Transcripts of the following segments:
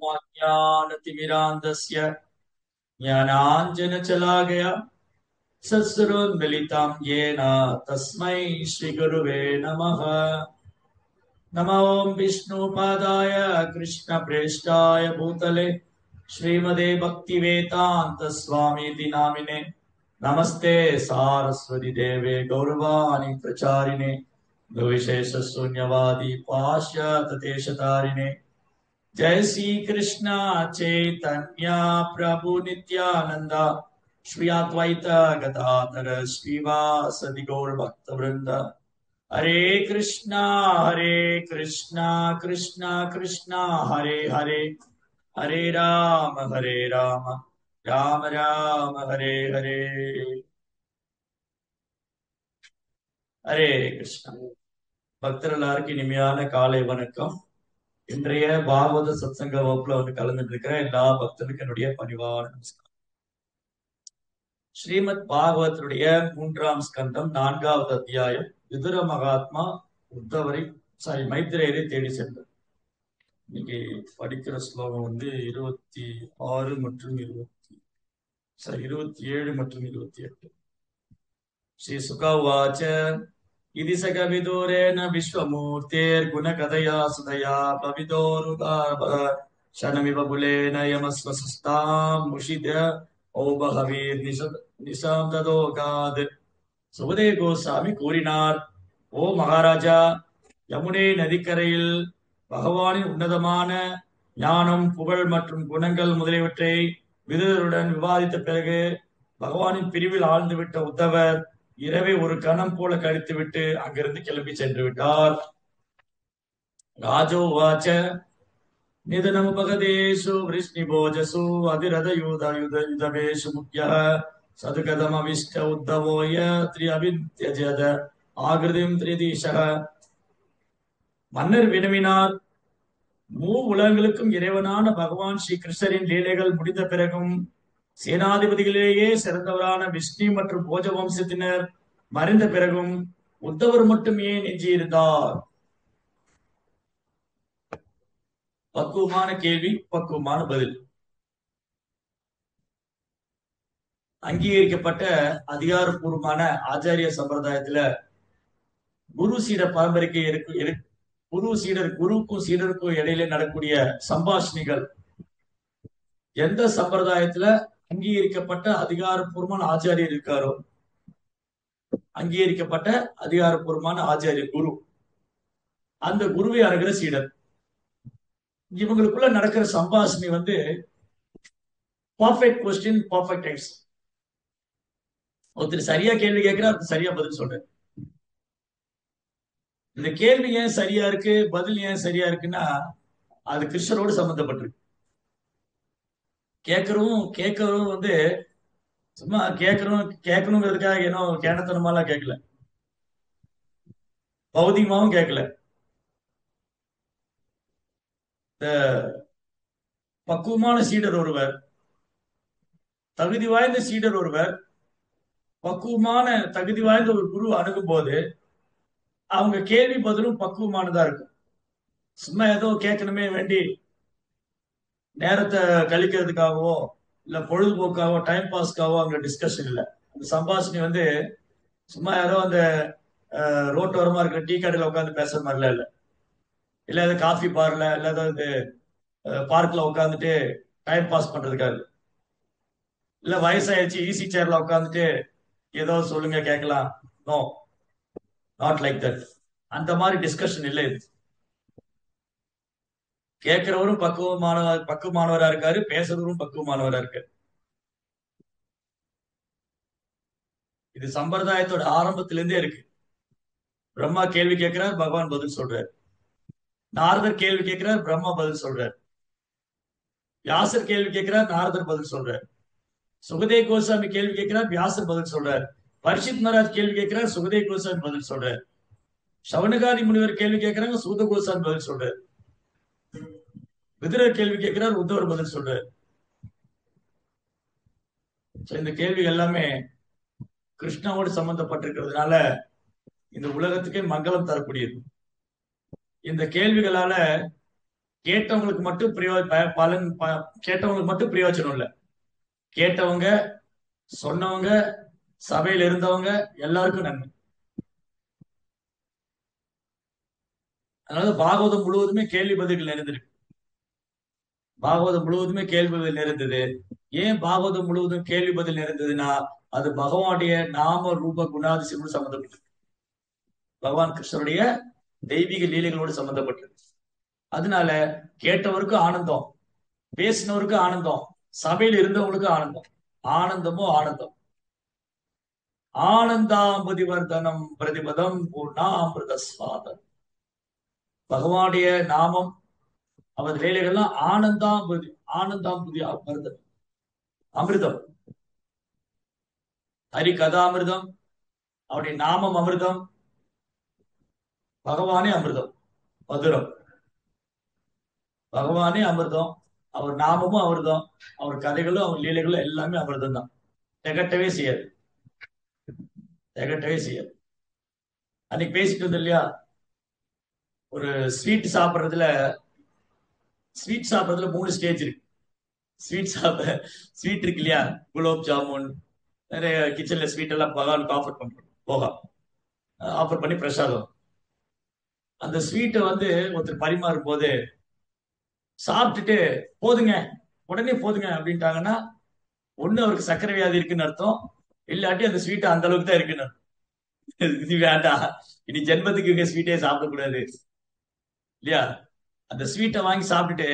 ज्ञानतिमिरान्धस्य ज्ञानाञ्जनशलाकया सत्सरोन्मिलितं येन तस्मै श्रीगुरुवे नमः। नमो विष्णुपादाय कृष्णप्रेष्ठाय भूतले श्रीमदे भक्तिवेदान्त स्वामीति नामिने नमस्ते सारस्वती देवे गौरवाणी प्रचारिणे विशेष शून्यवादी पाश्चात्यदेशतारिणे। जय श्री कृष्ण चैतन्य प्रभु नित्यानंद श्री अद्वैत गदाधर श्रीवासदि गौर भक्त वृंद। हरे कृष्णा कृष्णा कृष्णा हरे हरे, हरे राम राम राम हरे हरे। हरे कृष्णा பக்தர் எல்லாருக்கும் இனிமையான காலை வணக்கம். இன்றைய பாகவத சத்சங்க வகுப்புல வந்து கலந்துட்டு இருக்கிற எல்லா பக்தர்களுக்கும் என்னுடைய பணிவான நமஸ்காரம். ஸ்ரீமத் பாகவதனுடைய 3ஆம் ஸ்கந்தம் 4வது அத்தியாயம் விதுர மகாத்மா உத்தவரை மைத்திரேயரை தேடி சென்றார். இன்னைக்கு படிக்கிற ஸ்லோகம் வந்து 26 மற்றும் 27 மற்றும் 28. ஸ்ரீ சுகவாச்ச इति स कविदूरेण विश्वमूर्तेर्गुणकथया सुधया भविदोरुदाशनमिव बुलेन यमस्वसस्तां मुषित निशां तदोगाद. சுகதே கோசாமி கூறினார், ஓ மகாராஜா, யமுனை நதிக்கரையில் பகவானின் உன்னதமான ஞானம், புகழ் மற்றும் குணங்கள் முதலியவற்றை விதுரருடன் விவாதித்த பிறகு பகவானின் பிரிவில் ஆழ்ந்துவிட்ட உத்தவர் இரவை ஒரு கணம் போல கழித்துவிட்டு அங்கிருந்து கிளம்பி சென்று விட்டார். ராஜோவாச்ச நிதனமுபகதேஷு விஷ்ணிபோஜசு அதிரத யுதவேஷு முக்கிய சதுகதமவிஷ்ட உத்தவோய திரியபித்யஜத ஆகிருதிம் திரிதீஷக. மன்னர் வினவினார், உலகங்களுக்கும் இறைவனான பகவான் ஸ்ரீ கிருஷ்ணரின் லீலைகள் முடிந்த பிறகும் சேனாதிபதிகளிலேயே சிறந்தவரான விஷ்ணு மற்றும் போஜ வம்சத்தினர் மறைந்த பிறகும் உத்தவர் மட்டும் ஏன் எஞ்சியிருந்தார்? பக்குவமான கேள்வி, பக்குவமான பதில். அங்கீகரிக்கப்பட்ட அதிகாரப்பூர்வமான ஆச்சாரிய சம்பிரதாயத்துல குரு சீடர் பரம்பரைக்கு குருவுக்கும் சீடருக்கும் இடையில நடக்கூடிய சம்பாஷணிகள் எந்த சம்பிரதாயத்துல அங்கீகரிக்கப்பட்ட அதிகாரப்பூர்வமான ஆச்சாரியர் இருக்காரோ, அங்கீகரிக்கப்பட்ட அதிகாரப்பூர்வமான ஆச்சாரியர் குரு, அந்த குருவை அணுகிற சீடர், இவங்களுக்குள்ள நடக்கிற சம்பாஷணை வந்து பர்ஃபெக்ட் கொஸ்டின், பர்ஃபெக்ட் ஆன்சர். ஒருத்தர் சரியா கேள்வி கேட்கிறார், ஒருத்தர் சரியா பதில் சொல்றாரு. இந்த கேள்வி ஏன் சரியா இருக்கு, பதில் ஏன் சரியா இருக்குன்னா அது கிருஷ்ணரோடு சம்பந்தப்பட்டிருக்கு. கேட்கறவும் வந்து சும்மா கேட்கணுங்கிறதுக்காக ஏனோ கேணத்தனமாலாம் கேட்கல, பௌதிகமாவும் கேட்கல. இந்த பக்குவமான சீடர் ஒருவர், தகுதி வாய்ந்த சீடர் ஒருவர் பக்குவமான தகுதி வாய்ந்த ஒரு குரு அணுகும் போது அவங்க கேள்வி பதிலும் பக்குவமானதா இருக்கும். சும்மா ஏதோ கேட்கணுமே வேண்டி நேரத்தை கழிக்கிறதுக்காகவோ இல்ல பொழுதுபோக்காவோ டைம் பாஸ்க்காவோ அங்க டிஸ்கஷன் இல்லை. அந்த சம்பாஷணை வந்து சும்மா யாரோ அந்த ரோட்டோரமா இருக்கிற டீ கடையில உட்காந்து பேசுற மாதிரிலாம் இல்லை. இல்ல ஏதாவது காஃபி பார்ல இல்ல ஏதாவது பார்க்ல உட்காந்துட்டு டைம் பாஸ் பண்றதுக்காக, இல்ல வயசாயிடுச்சு ஈஸி சேர்ல உட்காந்துட்டு ஏதோ சொல்லுங்க கேட்கலாம், நோ, நாட் லைக் தட். அந்த மாதிரி டிஸ்கஷன் இல்லை இது. கேட்கிறவரும் பக்குவமானவரா இருக்காரு, பேசுறவரும் பக்குவமானவரா இருக்காரு. இது சம்பிரதாயத்தோட ஆரம்பத்திலிருந்தே இருக்கு. பிரம்மா கேள்வி கேட்கிறார், பகவான் பதில் சொல்றாரு. நாரதர் கேள்வி கேட்கிறார், பிரம்மா பதில் சொல்றார். வியாசர் கேள்வி கேட்கிறார், நாரதர் பதில் சொல்றார். சுகதே கோசாமி கேள்வி கேட்கிறார், வியாசர் பதில் சொல்றார். பரிஷித் மகாராஜ் கேள்வி கேட்கிறார், சுகதே கோசாமி பதில் சொல்றார். சவணகாதி முனிவர் கேள்வி கேட்கிறாங்க, சூத கோசாமி பதில் சொல்றார். விதுரர் கேள்வி கேட்கிறார், உத்தவர் பதில் சொல்றார். இந்த கேள்வி எல்லாமே கிருஷ்ணாவோடு சம்பந்தப்பட்டிருக்கிறதுனால இந்த உலகத்துக்கே மங்களம் தரக்கூடியது. இந்த கேள்விகளால கேட்டவங்களுக்கு மட்டும் கேட்டவங்களுக்கு மட்டும் பிரயோஜனம் இல்லை. கேட்டவங்க, சொன்னவங்க, சபையில இருந்தவங்க எல்லாருக்கும் நன்மை. அதனால பாகவதம் முழுவதுமே கேள்வி பதில்கள் நிறைந்திருக்கு. பாகவதம் முழுவதுமே கேள்வி பதில் நிறைந்தது. ஏன் பாகவதம் முழுவதும் கேள்வி பதில் நிறைந்ததுன்னா, அது பகவானுடைய நாம ரூப குணாதிசயங்களோடு சம்பந்தப்பட்டது. பகவான் கிருஷ்ணருடைய தெய்வீக லீலைகளோடு சம்பந்தப்பட்டது. அதனால கேட்டவருக்கும் ஆனந்தம், பேசினவருக்கும் ஆனந்தம், சபையில் இருந்தவங்களுக்கும் ஆனந்தம். ஆனந்தமோ ஆனந்தம். ஆனந்தாம்பதி வர்தனம் பிரதிபதம் பூர்ணாமிருத ஸ்வாதம். பகவானுடைய நாமம், அவர் வேலைகள்லாம் ஆனந்தாம்பதி. ஆனந்தாம்பதி வர்தனம், அமிர்தம். ஹரி கதாமிர்தம், அவருடைய நாமம் அமிர்தம், பகவானே அமிர்தம், மதுரம். பகவானே அமிர்தம், அவர் நாமமும் அமிர்தம், அவர் கதைகளும் அவர் லீலைகளும் எல்லாமே அமிர்தம் தான். திகட்டவே செய்யாது, திகட்டவே செய்யாது. அன்னைக்கு பேசிட்டு இருந்தோம் இல்லையா, ஒரு ஸ்வீட் சாப்பிட்றதுல 3 ஸ்டேஜ் இருக்கு. ஸ்வீட் சாப்பிட ஸ்வீட் இருக்கு இல்லையா, குலோப் ஜாமுன், நிறைய கிச்சன்ல ஸ்வீட் எல்லாம் பகவானுக்கு ஆஃபர் பண்றோம். போகா ஆஃபர் பண்ணி பிரசாதம். அந்த ஸ்வீட்டை ஒருத்தர் பரிமாறும் போது சாப்பிட்டுட்டு போதுங்க, உடனே போதுங்க அப்படின்ட்டாங்கன்னா, ஒண்ணு அவருக்கு சர்க்கரை வியாதி இருக்குன்னு அர்த்தம், இல்லாட்டி அந்த ஸ்வீட் அந்த அளவுக்கு தான் இருக்குன்னு அர்த்தம். இது வேண்டாம், இனி ஜென்மத்துக்கு இவங்க ஸ்வீட்டே சாப்பிடக்கூடாது இல்லையா. அந்த ஸ்வீட்டை வாங்கி சாப்பிட்டுட்டு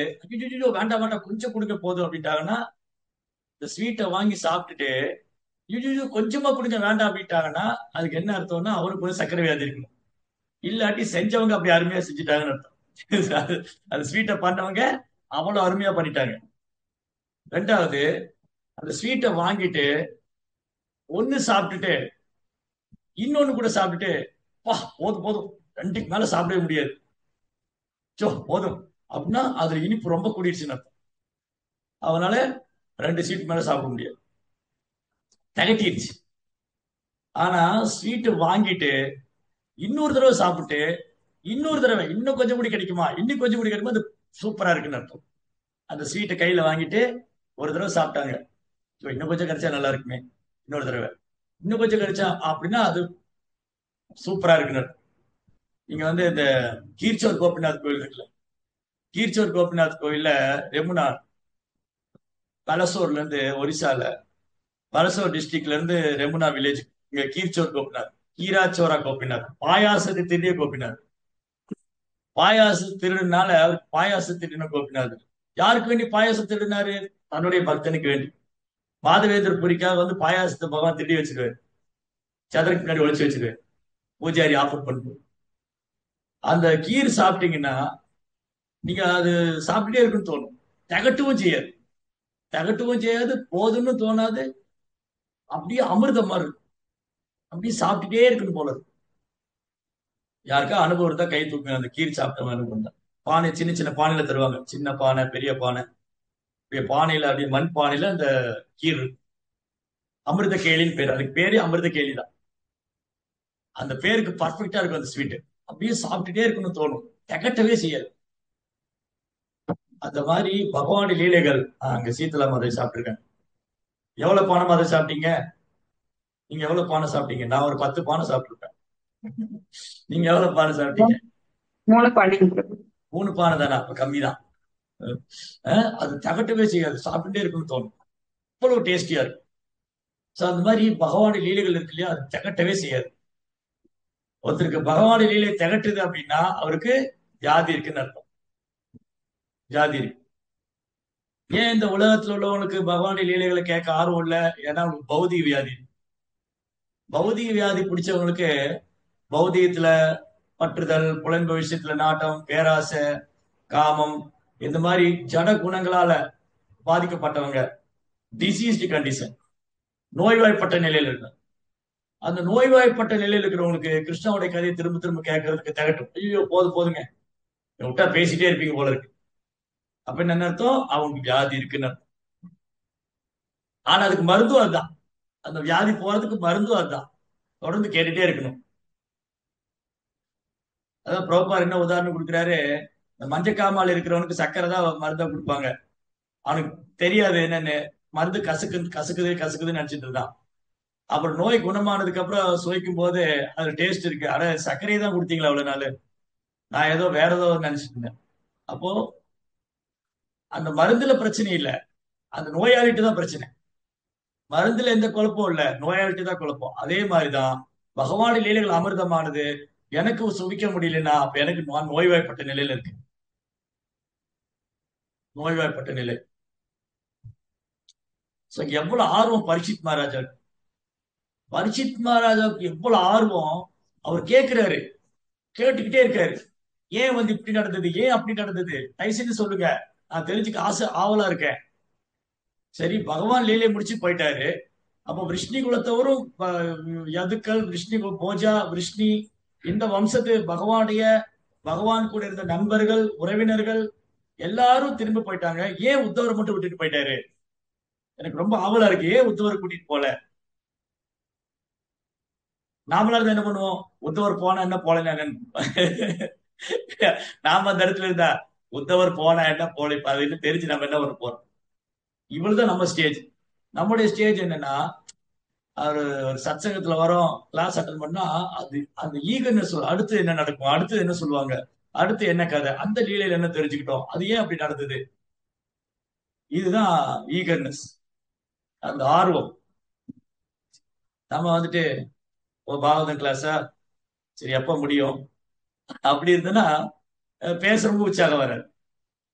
ஐயோ வேண்டாம் வேண்டாம் கொஞ்சம் கொடுங்க போதும் அப்படின்ட்டாங்கன்னா, இந்த ஸ்வீட்டை வாங்கி சாப்பிட்டுட்டு ஐயோ கொஞ்சமா கொடுங்க வேண்டாம் அப்படின்ட்டாங்கன்னா, அதுக்கு என்ன அர்த்தம்னா அவருக்கு சர்க்கரை வியாதி இருக்கணும், இல்லாட்டி செஞ்சவங்க அப்படி அருமையா செஞ்சுட்டாங்கன்னு அர்த்தம். அந்த ஸ்வீட்டை பண்ணவங்க அவ்வளவு அருமையா பண்ணிட்டாங்க. ரெண்டாவது, அந்த ஸ்வீட்டை வாங்கிட்டு ஒண்ணு சாப்பிட்டுட்டு இன்னொன்னு கூட சாப்பிட்டுட்டு வா போதும் போதும், ரெண்டுக்கு மேல சாப்பிடவே முடியாது, சோ போதும் அப்படின்னா அதுல இனிப்பு ரொம்ப கூடிடுச்சுன்னு அர்த்தம். அதனால 2 ஸ்வீட் மேல சாப்பிட முடியாது, திகட்டிடுச்சு. ஆனா ஸ்வீட் வாங்கிட்டு இன்னொரு தடவை சாப்பிட்டு இன்னொரு தடவை இன்னும் கொஞ்சம் கூட கிடைக்குமா, இன்னும் கொஞ்சம் கூட கிடைக்குமா, அது சூப்பரா இருக்குன்னு அர்த்தம். அந்த ஸ்வீட்டை கையில வாங்கிட்டு ஒரு தடவை சாப்பிட்டாங்க, இன்னும் கொஞ்சம் கிடைச்சா நல்லா இருக்குமே, இன்னொரு தடவை இன்னும் கொஞ்சம் கிடைச்சா அப்படின்னா அது சூப்பரா இருக்குன்னு அர்த்தம். நீங்க இந்த கீர்ச்சோர் கோபிநாத் கோயில் இருக்குல்ல, கீர்ச்சோர் கோபிநாத் கோயில்ல யமுனா, பலசோர்ல இருந்து ஒரிசால, பலசோர் டிஸ்ட்ரிக்ட்ல இருந்து ரெமுனா வில்லேஜ், இங்க கீர்ச்சோர் கோபிநாத், கீராச்சோரா கோபிநாத், பாயாசத்தை திருடிய கோபிநாத். பாயாசம் திருடுனால அவருக்கு பாயாச திருடின கோபிநாத். யாருக்கு வேண்டி பாயாசம் திருடினாரு? தன்னுடைய பக்தனுக்கு வேண்டி. மாதவேந்தர் புரிக்காக பாயாசத்தை பகவான் திருடி வச்சிருவாரு, சதுரக்கு பின்னாடி ஒழிச்சு வச்சிருவாரு, பூஜாரி ஆஃபர் பண்ணுவோம். அந்த கீர் சாப்பிட்டீங்கன்னா நீங்க அது சாப்பிட்டுட்டே இருக்குன்னு தோணும், திகட்டவும் செய்யாது, திகட்டவும் செய்யாது, போதும்னு தோணாது, அப்படியே அமிர்தம் மாதிரி இருக்கும், அப்படியே சாப்பிட்டுட்டே இருக்குன்னு போல இருக்கும். யாருக்கா அனுபவம் இருந்தா கை தூக்குங்க, அந்த கீர் சாப்பிட்ட அனுபவம் தான். பானை சின்ன சின்ன பானையில தருவாங்க, சின்ன பானை பெரிய பானை, பெரிய பானையில அப்படியே மண் பானையில அந்த கீர் இருக்கும். அமிர்த கேலின்னு பேர், அதுக்கு பேரே அமிர்த கேலி தான். அந்த பேருக்கு பர்ஃபெக்டா இருக்கும் அந்த ஸ்வீட், அப்படியே சாப்பிட்டுட்டே இருக்குன்னு தோணும், திகட்டவே செய்யாது. அந்த மாதிரி பகவானுடைய லீலைகள். அங்க சீத்தலா மாதை சாப்பிட்டுருக்கேன். எவ்வளவு பானை மாதை சாப்பிட்டீங்க? நீங்க எவ்வளவு பானை சாப்பிட்டீங்க? நான் ஒரு 10 பானை சாப்பிட்டுருப்பேன். நீங்க எவ்வளவு பானை சாப்பிட்டீங்க? 3 பானை. 3 பானை தானே, அப்ப கம்மி தான். அது தகட்டவே செய்யாது, சாப்பிட்டுட்டே இருக்குன்னு தோணும், அவ்வளவு டேஸ்டியா இருக்கும். சோ அந்த மாதிரி பகவானுடைய லீலைகள் இருக்கு இல்லையா, அது திகட்டவே செய்யாது. ஒருத்தருக்கு பகவானுடைய லீலை திகட்டுது அப்படின்னா அவருக்கு வியாதி இருக்குன்னு அர்த்தம், வியாதி இருக்கு. ஏன் இந்த உலகத்துல உள்ளவனுக்கு பகவானுடைய லீலைகளை கேட்க ஆர்வம் இல்லை? ஏன்னா அவனுக்கு பௌதிக வியாதி. பௌதிக வியாதி பிடிச்சவங்களுக்கு பௌதிகத்துல பற்றுதல், புலன்ப விஷயத்துல நாட்டம், பேராசை, காமம், இந்த மாதிரி ஜட குணங்களால பாதிக்கப்பட்டவங்க, டிசீஸ்டு கண்டிஷன், நோய்வாய்ப்பட்ட நிலையில இருக்கு. அந்த நோய்வாய்ப்பட்ட நிலையில இருக்கிறவங்களுக்கு கிருஷ்ணாவுடைய கதையை திரும்ப திரும்ப கேட்கறதுக்கு திகட்டும். ஐயோ போதும் போதுங்க, விட்டா பேசிட்டே இருப்பீங்க போல இருக்கு. அப்ப என்ன அர்த்தம்? அவங்களுக்கு வியாதி இருக்குன்னு அர்த்தம். ஆனா அதுக்கு மருந்தும் அதுதான், அந்த வியாதி போறதுக்கு மருந்தும் அதுதான், தொடர்ந்து கேட்டுட்டே இருக்கணும். அதான் பிரபுபார் என்ன உதாரணம் கொடுக்குறாரு, இந்த மஞ்சக்காமால் இருக்கிறவனுக்கு சர்க்கரை தான் மருந்தா கொடுப்பாங்க. அவனுக்கு தெரியாது என்னன்னு, மருந்து கசக்குது கசக்குதுன்னு நினைச்சிட்டு இருந்தான். அப்புறம் நோய் குணமானதுக்கு அப்புறம் சுவைக்கும் போது அது டேஸ்ட் இருக்கு. அட சர்க்கரையை தான் கொடுத்தீங்களா அவ்வளவு நாள், நான் ஏதோ வேற ஏதோ நினைச்சிட்டு இருந்தேன். அப்போ அந்த மருந்துல பிரச்சனை இல்ல, அந்த நோயாளிட்டு தான் பிரச்சனை. மருந்துல எந்த குழப்பம் இல்ல, நோயாளிட்டு தான் குழப்பம். அதே மாதிரிதான் பகவான் லீலைகள் அமிர்தமானது. எனக்கு சுவிக்க முடியலன்னா அப்ப எனக்கு நான் நோய்வாய்ப்பட்ட நிலையில இருக்கு. நோய்வாய்ப்பட்ட நிலை. சோ எவ்வளவு ஆர்வம் பரீட்சித் மகாராஜா. பரீட்சித் மகாராஜாவுக்கு எவ்வளவு ஆர்வம். அவர் கேட்கிறாரு, கேட்டுக்கிட்டே இருக்காரு. ஏன் வந்து இப்படி நடந்தது, ஏன் அப்படி நடந்தது, தயவு செஞ்சு சொல்லுங்க, நான் தெரிஞ்சுக்க ஆசை ஆவலா இருக்கேன். சரி, பகவான் லீலை முடிச்சு போயிட்டாரு. அப்போ விஷ்ணு குலத்தவரும் யதுக்கள், விஷ்ணு போஜா, விஷ்ணு, இந்த வம்சத்து பகவானுடைய, பகவான் கூட இருந்த நண்பர்கள், உறவினர்கள் எல்லாரும் திரும்ப போயிட்டாங்க. ஏன் உத்தவரை மட்டும் விட்டுட்டு போயிட்டாரு? எனக்கு ரொம்ப ஆவலா இருக்கு, ஏன் உத்தவரை கூட்டிட்டு போல. நாமளா இருந்தா என்ன பண்ணுவோம்? உத்தவர் போனா என்ன, போலன்னா என்னன்னு நாம அந்த இடத்துல இருந்தா உத்தவர் போனா என்ன, போல அதுன்னு தெரிஞ்சு நம்ம என்ன பண்ண போறோம்? இவ்வளவுதான் நம்ம ஸ்டேஜ். நம்முடைய ஸ்டேஜ் என்னன்னா, ஒரு சத்சங்கத்துல வரோம், கிளாஸ் அட்டன் பண்ணா அது அந்த ஈகர்னஸ், அடுத்து என்ன நடக்கும், அடுத்து என்ன சொல்லுவாங்க, அடுத்து என்ன கதை, அந்த லீலையில என்ன தெரிஞ்சுக்கிட்டோம், அது ஏன் அப்படி நடந்தது, இதுதான் ஈகர்னஸ், அந்த ஆர்வம். நம்ம வந்துட்டு பாகவதம் கிளாஸா, சரி எப்ப முடியும் அப்படி இருந்ததுன்னா பேசுறவங்க உற்சாகம் வராது.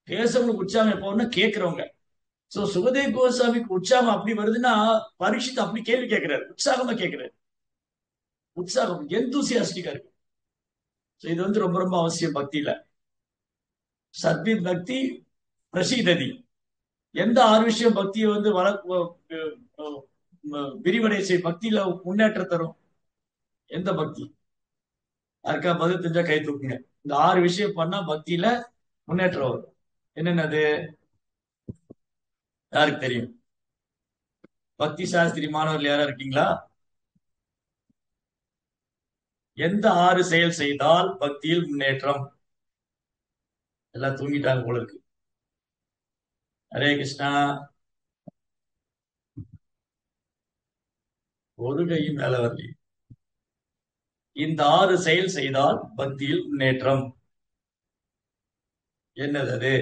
பேசுறவங்களுக்கு உற்சாகம் எப்போ வரும்னா கேட்கிறவங்க. சோ சுகதேவ் கோஸ்வாமிக்கு உற்சாகம் அப்படி வருதுன்னா, பரீட்சித் அப்படி கேள்வி கேட்கிறாரு, உற்சாகமா கேட்கிறாரு, உற்சாகம் எந்தூசியாஸ்டிக்கா இருக்கு. So இது வந்து ரொம்ப ரொம்ப அவசியம் பக்தியில. சத்வித் பக்தி பிரசீததி. எந்த ஆறு விஷயம் பக்தியை வந்து விரிவடை செய், பக்தியில முன்னேற்ற தரும்? எந்த பக்தி? யாருக்கா பதில் தெரிஞ்சா கை தூக்குங்க. இந்த ஆறு விஷயம் பண்ணா பக்தியில முன்னேற்றம் வரும். என்னென்னது? யாருக்கு தெரியும்? பக்தி சாஸ்திரி மாணவர்கள் யாரா இருக்கீங்களா? எந்த ஆறு செயல் செய்தால் பக்தியில் முன்னேற்றம்? எல்லாம் தூங்கிட்டாங்க போல இருக்கு. ஹரே கிருஷ்ணா. ஒரு கையும் மேல வரல. இந்த ஆறு செயல் செய்தால் பக்தியில் முன்னேற்றம். என்னது அது?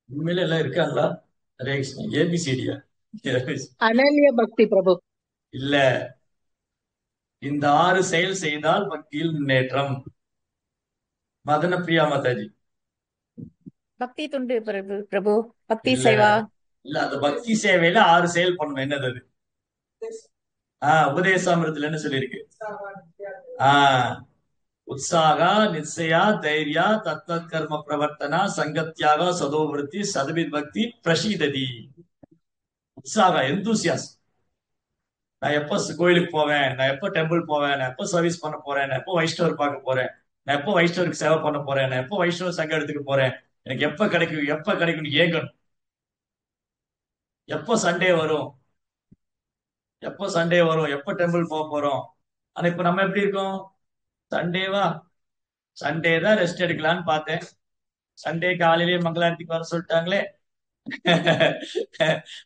உண்மையில எல்லாம் இருக்காங்களா? ஹரே கிருஷ்ணா. ஏபிசிடியா? அனன்ய பக்தி பிரபு. இல்ல, இந்த ஆறு செயல் செய்தால் பக்தியில் முன்னேற்றம். மதன பிரியா மாதாஜி. பக்தி துண்டு பிரபு பிரபு பக்தி இல்ல சேவா. இல்ல, அந்த பக்தி சேவையில ஆறு செயல் பண்ணணும். என்னது அது? உபதேசாமிரத்துல என்ன சொல்லியிருக்கு? உற்சாகா, நிச்சயா, தைரியா, தத்தத் கர்ம பிரவர்த்தனா, சங்கத்யாக, சதோவிருத்தி, சதவித் பக்தி பிரசீததி. உற்சாகா, எந்தூசியாஸ். நான் எப்ப கோயிலுக்கு போவேன், நான் எப்ப டெம்பிள் போவேன், நான் எப்ப சர்வீஸ் பண்ண போறேன், நான் எப்போ வைஷ்ணவர் பார்க்க போறேன், நான் எப்போ வைஷ்ணவருக்கு சேவை பண்ண போறேன், நான் எப்போ வைஷ்ணவ சங்கம் எடுத்துக்க போறேன், எனக்கு எப்ப கிடைக்கும், எப்ப கிடைக்கும் ஏங்கணும். எப்போ சண்டே வரும், எப்போ சண்டே வரும், எப்போ டெம்பிள் போக போறோம். ஆனா இப்ப நம்ம எப்படி இருக்கோம்? சண்டேவா, சண்டே தான் ரெஸ்ட் எடுக்கலாம்னு பார்த்தேன், சண்டே காலையிலேயே மங்களாரத்துக்கு வர சொல்லிட்டாங்களே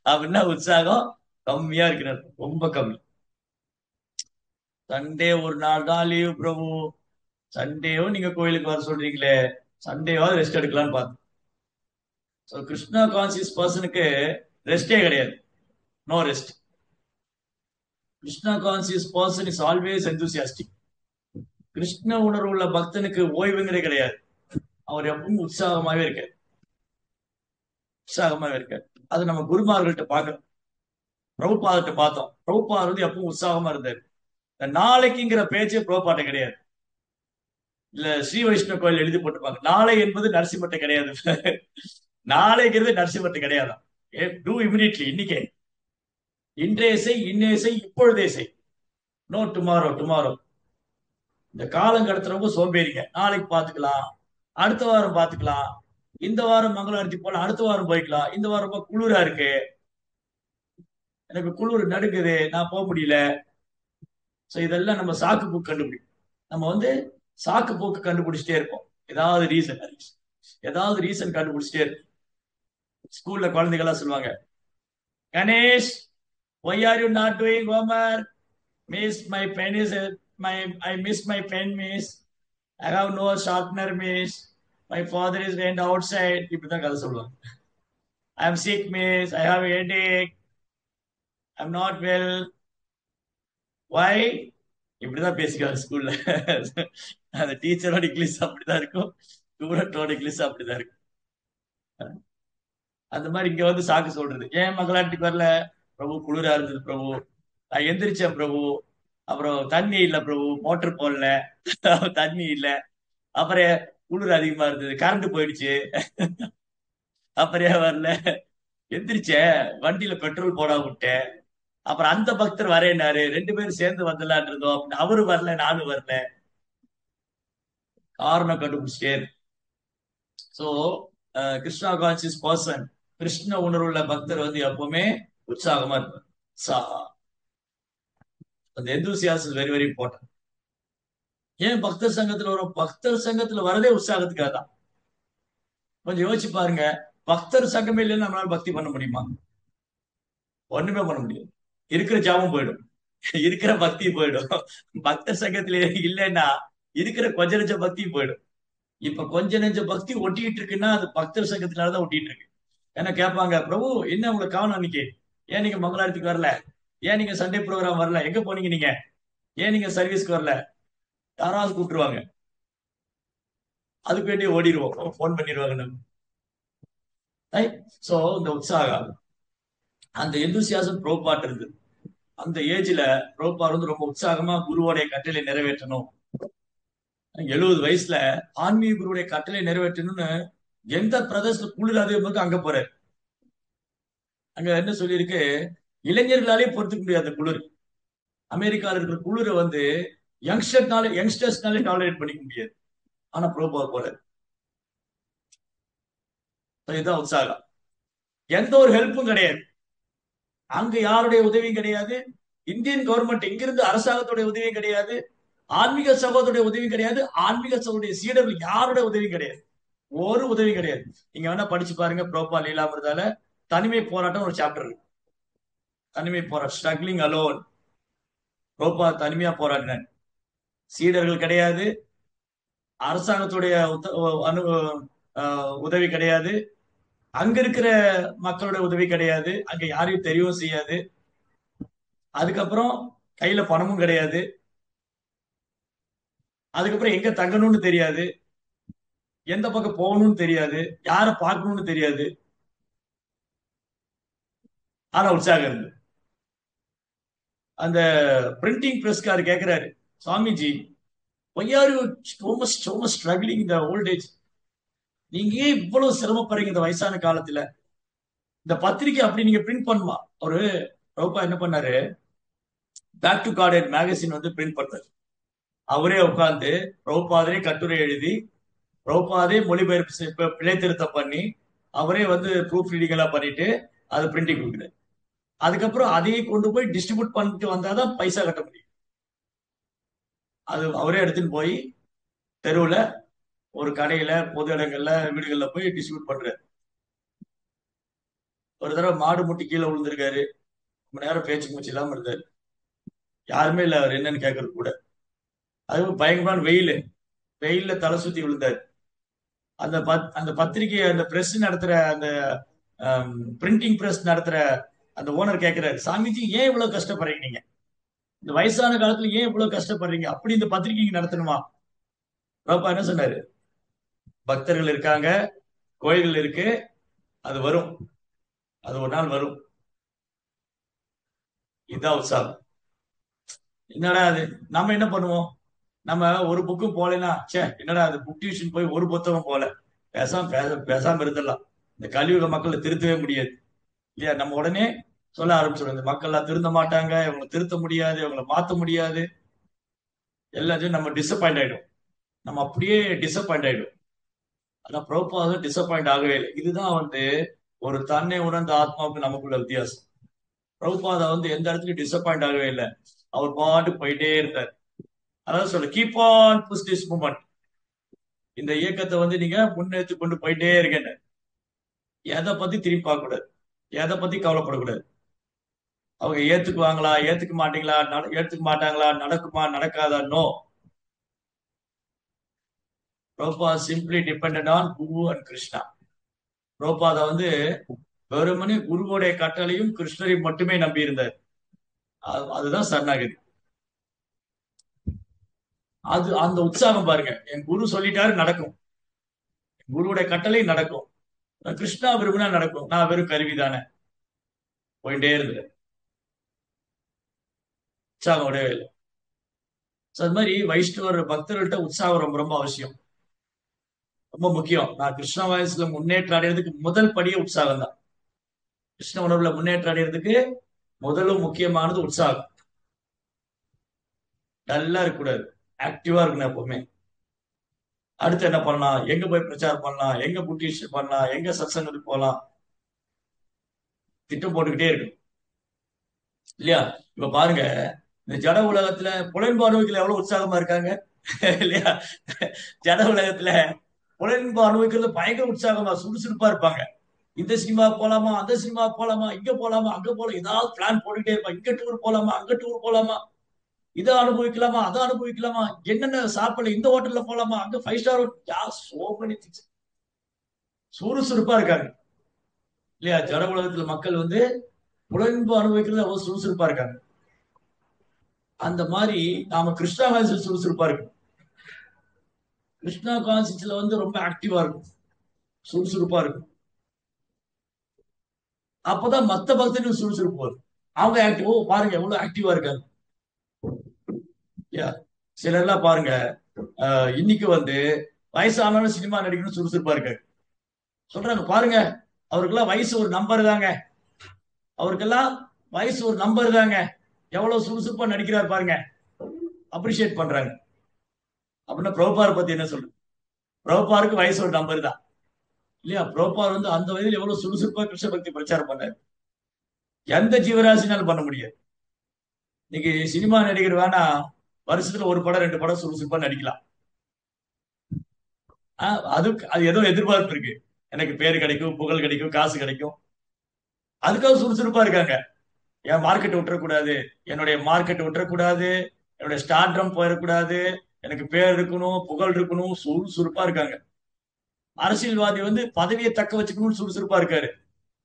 அப்படின்னா உற்சாகம் கம்மியா இருக்கிறது, ரொம்ப கம்மி. சண்டே ஒரு நாள் தான் லீவ் பிரபு, சண்டேவும் நீங்க கோயிலுக்கு வர சொல்றீங்களே, சண்டேவாவது ரெஸ்ட் எடுக்கலாம்னு பார்த்தேன். ஸோ கிருஷ்ணா கான்சியஸ் பர்சனுக்கு ரெஸ்டே கிடையாது, no rest. Krishna conscious person is always enthusiastic. Krishna உணர்வு உள்ள பக்தனுக்கு ஓய்வுங்கிறே கிடையாது. அவர் எப்பவும் உற்சாகமாவே இருக்காரு, உற்சாகமாவே இருக்காரு. அது நம்ம குருமார்கள்ட்ட பார்க்கணும். பிரபுபாதத்தை பார்த்தோம், பிரபுபாதர் வந்து எப்பவும் உற்சாகமா இருந்தாரு. இந்த நாளைக்குங்கிற பேச்சே பிரபுபாட்ட கிடையாது. இல்ல ஸ்ரீ வைஷ்ணவ கோயில் எழுதி போட்டுப்பாங்க, நாளை என்பது நரசிம்மட்ட கிடையாது நாளைங்கிறது நரசிம்மட்ட கிடையாது. டூ இமிடியட்லி, இன்னைக்கே, இன்றைய செய், இன்னைய செய், இப்பொழுதே செய், நோ டுமாரோ. டுமாரோ இந்த காலம் கடத்துறவங்க சோம்பேறிங்க. நாளைக்கு பாத்துக்கலாம், அடுத்த வாரம் பாத்துக்கலாம், இந்த வாரம் மங்களவாரத்தி போல அடுத்த வாரம் போய்க்கலாம், இந்த வாரம் குளிரா இருக்கு, எனக்கு குளிர் நடுக்குது, நான் போக முடியல. சோ இதெல்லாம் நம்ம சாக்கு புக் கண்டுபிடிக்கும். நம்ம வந்து சாக்கு போக்கு கண்டுபிடிச்சிட்டே இருப்போம். ஏதாவது ரீசன் கண்டுபிடிச்சிட்டே இருப்போம். ஸ்கூல்ல குழந்தைகள்லாம் சொல்லுவாங்க, Ganesh, why are you not doing homework? Miss, my pen is I miss my pen, miss. I have no sharpener, miss. My father is went outside. இப்படிதான் கதை சொல்லுவாங்க. I am sick, miss. I have a headache. I'm not well. Why? இப்படிதான் பேசிக்காங்க ஸ்கூல்ல. அந்த டீச்சரோட English அப்படிதான் இருக்கும், ஸ்டூடெண்டோட English அப்படிதான் இருக்கும். அந்த மாதிரி இங்க வந்து சாக்கு சொல்றது, ஏன் மங்களாட்டுக்கு வரல? பிரபு குளிரா இருந்தது பிரபு, நான் எந்திரிச்சேன் பிரபு, அப்புறம் தண்ணி இல்ல பிரபு, மோட்டர் போடல, தண்ணி இல்ல, அப்புறம் குளிர் அதிகமா இருந்தது, கரண்ட் போயிடுச்சு, அப்புறம் ஏன் வரல? எந்திரிச்சேன், வண்டியில பெட்ரோல் போடாம விட்டேன், அப்புறம் அந்த பக்தர் வரேன்னாரு, 2 பேரும் சேர்ந்து வந்துடலான் இருந்தோம், அப்படின்னு அவரு வரல, நானும் வரல, காரணம் கண்டுபிடிச்சிட்டே. So Krishna conscious person, Krishna உணர்வுள்ள பக்தர் வந்து எப்பவுமே உற்சாகமா இருப்பார். உற்சாகம், அந்த enthusiasm வெரி வெரி இம்பார்ட்டன்ட். ஏன் பக்தர் சங்கத்துல வரும்? பக்தர் சங்கத்துல வரதே உற்சாகத்துக்காக தான். கொஞ்சம் யோசிச்சு பாருங்க, பக்தர் சங்கமே இல்லைன்னு நம்மளால பக்தி பண்ண முடியுமா? ஒண்ணுமே பண்ண முடியாது. இருக்கிற ஜாபம் போயிடும், இருக்கிற பக்தி போயிடும். பக்தர் சங்கத்துல இல்லைன்னா இருக்கிற கொஞ்ச நெஞ்ச பக்தி போயிடும். இப்ப கொஞ்ச நெஞ்ச பக்தி ஒட்டிட்டு இருக்குன்னா அது பக்தர் சங்கத்தினாலதான் ஒட்டிட்டு இருக்கு. ஏன்னா கேட்பாங்க, பிரபு என்ன உங்களை காணும் அன்னைக்கு, ஏன் நீங்க மங்களாரத்துக்கு வரல, ஏன் நீங்க சண்டே ப்ரோக்ராம் வரல, எங்க போனீங்க நீங்க, ஏன் நீங்க சர்வீஸ்க்கு வரல, யாராவது கூப்பிட்டுருவாங்க, அதுக்கு வேண்டிய ஓடிடுவோம், போன் பண்ணிடுவாங்க நம்ம. சோ இந்த உற்சாகம், அந்த எந்தூசியாசம் ப்ரோபாட் இருந்து, அந்த ஏஜ்ல ப்ரோபாட் வந்து ரொம்ப உற்சாகமா குருவோடைய கட்டளை நிறைவேற்றணும். 70 வயசுல ஆன்மீக குருவுடைய கட்டளை நிறைவேற்றணும்னு எந்த பிரதேசத்துல குளிர் அதிகமாக அங்க போறாரு. அங்க என்ன சொல்லியிருக்கு, இளைஞர்களாலே பொறுத்துக்க முடியாது குளிர். அமெரிக்கால இருக்கிற குளிரை வந்து யங்ஸ்டர்ஸ்னாலே டாலரேட் பண்ணிக்க முடியாது. ஆனா ப்ரோபாட் போறாரு. இதுதான் உற்சாகம். எந்த ஒரு ஹெல்ப்பும் கிடையாது, அங்க யாருடைய உதவியும் கிடையாது, இந்தியன் கவர்மெண்ட் இங்கிருந்து அரசாங்கத்துடைய உதவியும் கிடையாது, ஆன்மீக சகோதரருடைய உதவியும் கிடையாது, ஆன்மீக சகோதரிய சீடர்கள் யாருடைய உதவியும் கிடையாது, ஒரு உதவி கிடையாது. நீங்க வேணா படிச்சு பாருங்க, ப்ரோபா லீலாமிரதால தனிமை போராட்டம் ஒரு சாப்டர் இருக்கு. தனிமை போராட்டம், ஸ்ட்ரகிளிங் அலோன். ப்ரோபா தனிமையா போராடினார். சீடர்கள் கிடையாது, அரசாங்கத்துடைய உதவி கிடையாது, அங்க இருக்கிற மக்களோட உதவி கிடையாது, அங்க யாரையும் தெரியவும் செய்யாது, அதுக்கப்புறம் கையில பணமும் கிடையாது, அதுக்கப்புறம் எங்க தங்கணும்னு தெரியாது, எந்த பக்கம் போகணும்னு தெரியாது, யாரை பார்க்கணும்னு தெரியாது. ஆனா உற்சாகம் இருந்து அந்த பிரிண்டிங் பிரஸ்கார் கேட்கிறாரு, Swamiji, why are you so much struggling in the old age? நீங்க ஏன் இவ்வளவு சிரமப்படுறீங்க இந்த வயசான காலத்துல? இந்த பத்திரிக்கை அப்படி நீங்க பிரிண்ட் பண்ணுமா? ஒரு பிரபுபா என்ன பண்ணாரு, பேக் டு கார்டன் மேகசின் வந்து பிரிண்ட் பண்ணாரு. அவரே உட்கார்ந்து பிரபுபாதரே கட்டுரை எழுதி, பிரபுபாதே மொழிபெயர்ப்பு பிழை திருத்தம் பண்ணி, அவரே வந்து ப்ரூஃப் ரீடிங் எல்லாம் பண்ணிட்டு அது பிரிண்டிங் கொடுக்குறாரு. அதுக்கப்புறம் அதையே கொண்டு போய் டிஸ்ட்ரிபியூட் பண்ணிட்டு வந்தாதான் பைசா கட்ட முடியும். அது அவரே எடுத்துன்னு போய் தெருவுல, ஒரு கடையில, பொது இடங்கள்ல, வீடுகள்ல போய் டிஸ்ட்ரிபியூட் பண்றாரு. ஒரு தடவை மாடு முட்டி கீழே விழுந்திருக்காரு, ரொம்ப நேரம் பேச்சு மூச்சு இல்லாம இருந்தாரு, யாருமே இல்ல அவர் என்னன்னு கேட்கறது கூட. அதுவும் பயங்கரமான வெயில்ல தலை சுத்தி விழுந்தாரு. அந்த பத்திரிகை, அந்த பிரஸ் நடத்துற, அந்த பிரிண்டிங் பிரஸ் நடத்துற அந்த ஓனர் கேட்கிறாரு, சாமிஜி ஏன் இவ்வளவு கஷ்டப்படுறீங்க, நீங்க இந்த வயசான காலத்துல ஏன் இவ்வளவு கஷ்டப்படுறீங்க, அப்படி இந்த பத்திரிகை நடத்தணுமா? பாப்பா என்ன சொன்னாரு, பக்தர்கள் இருக்காங்க, கோயில்கள் இருக்கு, அது வரும், அது ஒரு நாள் வரும். இதுதான் உற்சாகம். என்னடா அது, நம்ம என்ன பண்ணுவோம், நம்ம ஒரு புக்கும் போலனா, சே என்னடா அது, புக் டியூஷன் போய் ஒரு புத்தகம் போல, பேசாம இருந்துடலாம், இந்த கலியுக மக்களை திருத்தவே முடியாது இல்லையா? நம்ம உடனே சொல்ல ஆரம்பிச்சிடும், இந்த மக்கள் எல்லாம் திருந்த மாட்டாங்க, இவங்களை திருத்த முடியாது, இவங்களை மாத்த முடியாது, எல்லாத்தையும் நம்ம டிசப்பாயிண்ட் ஆயிடும். நம்ம அப்படியே டிசப்பாயிண்ட் ஆயிடும். ஆனா பிரபுபாத டிசப்பாயிண்ட் ஆகவே இல்லை. இதுதான் வந்து ஒரு தன்னை உணர்ந்த ஆத்மாவுக்கு நமக்குள்ள வித்தியாசம். பிரபுபாதா வந்து எந்த இடத்துலயும் டிசப்பாயிண்ட் ஆகவே இல்லை, அவர் பாட்டு போயிட்டே இருந்தார். அதாவது சொல்ல keep on push this movement. இந்த இயக்கத்தை வந்து நீங்க முன்னெடுத்து கொண்டு போயிட்டே இருக்கேன்னு. எதை பத்தி திரும்பி பார்க்க கூடாது, எதை பத்தி கவலைப்படக்கூடாது. அவங்க ஏத்துக்குவாங்களா, ஏத்துக்க மாட்டீங்களா, ஏத்துக்க மாட்டாங்களா, நடக்குமா நடக்காதா, no. Prabhupada simply dependent on guru and Krishna. Prabhupada வந்து வெறுமனே குருவோடைய கட்டளையும் கிருஷ்ணரையும் மட்டுமே நம்பி இருந்தார். அதுதான் சரணாகதி. அது அந்த உற்சாகம் பாருங்க. என் குரு சொல்லிட்டாரு நடக்கும், குருவுடைய கட்டளை நடக்கும், கிருஷ்ணா விரும்பினா நடக்கும், நான் வெறும் கருவிதானே, போயிட்டே இருந்தது. உற்சாகம் உடையவே இல்லை. அது மாதிரி வைஷ்ணவர் பக்தர்கள்ட்ட உற்சாகம் ரொம்ப ரொம்ப அவசியம், ரொம்ப முக்கியம். நான் கிருஷ்ண வயசுல முன்னேற்றம் அடைகிறதுக்கு முதல் படியே உற்சாகம் தான். கிருஷ்ண உணர்வுல முன்னேற்றம் அடைகிறதுக்கு முதலும் முக்கியமானது உற்சாகம். டல்லா இருக்கக்கூடாது, ஆக்டிவா இருக்கணும் எப்பவுமே. அடுத்து என்ன பண்ணலாம், எங்க போய் பிரச்சாரம் பண்ணலாம், எங்க புட்டிஷ் பண்ணலாம், எங்க சத்சங்கத்துக்கு போகலாம், திட்டம் போட்டுக்கிட்டே இருக்கு இல்லையா? இப்ப பாருங்க, இந்த ஜட உலகத்துல புலன்பார்வைகள் எவ்வளவு உற்சாகமா இருக்காங்க இல்லையா? ஜட உலகத்துல புலன்பு அனுபவிக்கிறது பயங்கர உற்சாகமா சுறுசுறுப்பா இருப்பாங்க. இந்த சினிமா போலாமா, அந்த சினிமா போலாமா, இங்க போலாமா, அங்க போலாம், ஏதாவது பிளான் போட்டுக்கிட்டே இருப்பாங்க. இங்க டூர் போலாமா, அங்க டூர் போலாமா, இதை அனுபவிக்கலாமா, அதை அனுபவிக்கலாமா, என்னென்ன சாப்பிடல, இந்த ஹோட்டல்ல போலாமா, அங்க 5 ஸ்டார் சோ மெனி திங்ஸ். சுறுசுறுப்பா இருக்காங்க இல்லையா? ஜட உலகத்துல மக்கள் வந்து புலன்பு அனுபவிக்கிறது அவ்வளவு சுறுசுறுப்பா இருக்காங்க. அந்த மாதிரி நாம கிருஷ்ணா கான்சியஸ் சுறுசுறுப்பா இருக்கும். கிருஷ்ணா கான்சியஸ்ல வந்து ரொம்ப ஆக்டிவா இருக்கும், சுறுசுறுப்பா இருக்கும். அப்பதான் மத்த பக்தர்கள் சுறுசுறுப்பு வரும். அவங்க ஆக்டிவ் பாருங்க எவ்வளவு ஆக்டிவா இருக்காங்க. சிலர்லாம் பாருங்க, இன்னைக்கு வந்து வயசானாலும் சினிமா நடிக்கணும் சுறுசுறுப்பா இருக்காரு. சொல்றாங்க பாருங்க, அவருக்கெல்லாம் வயசு ஒரு நம்பர் தாங்க, அவருக்கெல்லாம் வயசு ஒரு நம்பர் தாங்க, எவ்வளவு சுறுசுறுப்பா நடிக்கிறார் பாருங்க, அப்ரிஷியேட் பண்றாங்க. அப்படின்னா பிரபுபார் பத்தி என்ன சொல்றது? பிரபுபாருக்கு வயசு ஒரு நம்பர் தான் இல்லையா? பிரபுபார் வந்து அந்த வயதில் எவ்வளவு சுறுசுறுப்பா கிருஷ்ண பக்தி பிரச்சாரம் பண்ணாரு, எந்த ஜீவராசினாலும் பண்ண முடியாது. இன்னைக்கு சினிமா நடிகர் வேணா வருஷத்துல ஒரு படம் 2 படம் சுறுசுறுப்பா நடிக்கலாம். அது ஏதோ எதிர்பார்ப்பு இருக்கு, எனக்கு பேர் கிடைக்கும், புகழ் கிடைக்கும், காசு கிடைக்கும், அதுக்காக சுறுசுறுப்பா இருக்காங்க. என் மார்க்கெட் விட்டுறக்கூடாது, என்னுடைய மார்க்கெட் விட்டுறக்கூடாது, என்னுடைய ஸ்டார்டம் போயிடக்கூடாது, எனக்கு பேர் இருக்கணும், புகழ் இருக்கணும், சுறுசுறுப்பா இருக்காங்க. அரசியல்வாதி வந்து பதவியை தக்க வச்சுக்கணும்னு சுறுசுறுப்பா இருக்காரு.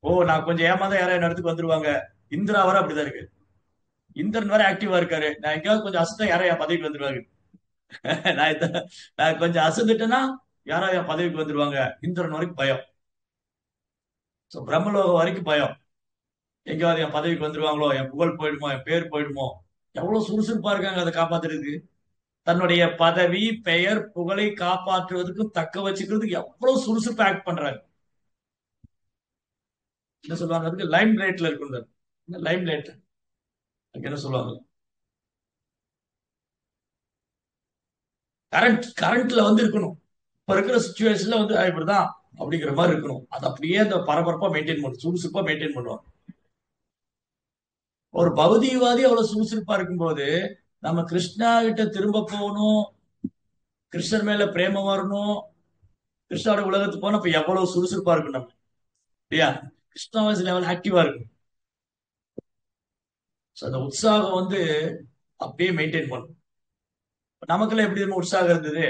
ஓ, நான் கொஞ்சம் ஏமாந்தா யாராவது என் இடத்துக்கு வந்துருவாங்க. இந்திரா வர அப்படிதான் இருக்கு, இந்திரன் வர ஆக்டிவா இருக்காரு. நான் எங்கேயாவது கொஞ்சம் அசத்தா யாராவது என் பதவிக்கு வந்துருவாங்க. நான் கொஞ்சம் அசந்துட்டேன்னா யாராவது என் பதவிக்கு வந்துருவாங்க. இந்திரன் வரைக்கும் பயம், பிரம்மலோகம் வரைக்கும் பயம், எங்கேயாவது என் பதவிக்கு வந்துருவாங்களோ, என் புகழ் போயிடுமோ, என் பேர் போயிடுமோ. எவ்வளவு சுறுசுறுப்பா இருக்காங்க அதை காப்பாத்துறதுக்கு. தன்னுடைய பதவி, பெயர், புகழை காப்பாற்றுவதற்கும் தக்க வச்சுக்கிறதுக்கு எவ்வளவு சுறுசுறுப்பா ஆக்ட் பண்றாங்க. என்ன சொல்லுவாங்க அதுக்கு? லைம் லைட்ல இருக்கணும். லைம் லைட் என்ன சொல்லுவாங்க? கரண்ட்ல வந்து இருக்கணும். இப்ப இருக்கிற சுச்சுவேஷன்ல வந்து இப்படிதான் அப்படிங்கிற மாதிரி இருக்கணும். அது அப்படியே அந்த பரபரப்பா மெயின்டைன் பண்ணும், சுறுசுறுப்பா மெயின்டைன் பண்ணுவாங்க. ஒரு பௌதிகவாதி அவ்வளவு சுறுசுறுப்பா இருக்கும்போது நம்ம கிருஷ்ணா கிட்ட திரும்ப போகணும், கிருஷ்ணர் மேல பிரேமம் வரணும், கிருஷ்ணாவோட உலகத்துக்கு போனா இப்ப எவ்வளவு சுறுசுறுப்பா இருக்கும் நம்ம இல்லையா? கிருஷ்ணாவாசி லெவல் ஆக்டிவா இருக்கும். அந்த உற்சாகம் வந்து அப்படியே மெயின்டைன் பண்ணும். நமக்கெல்லாம் எப்படி நம்ம உற்சாகம் இருந்தது?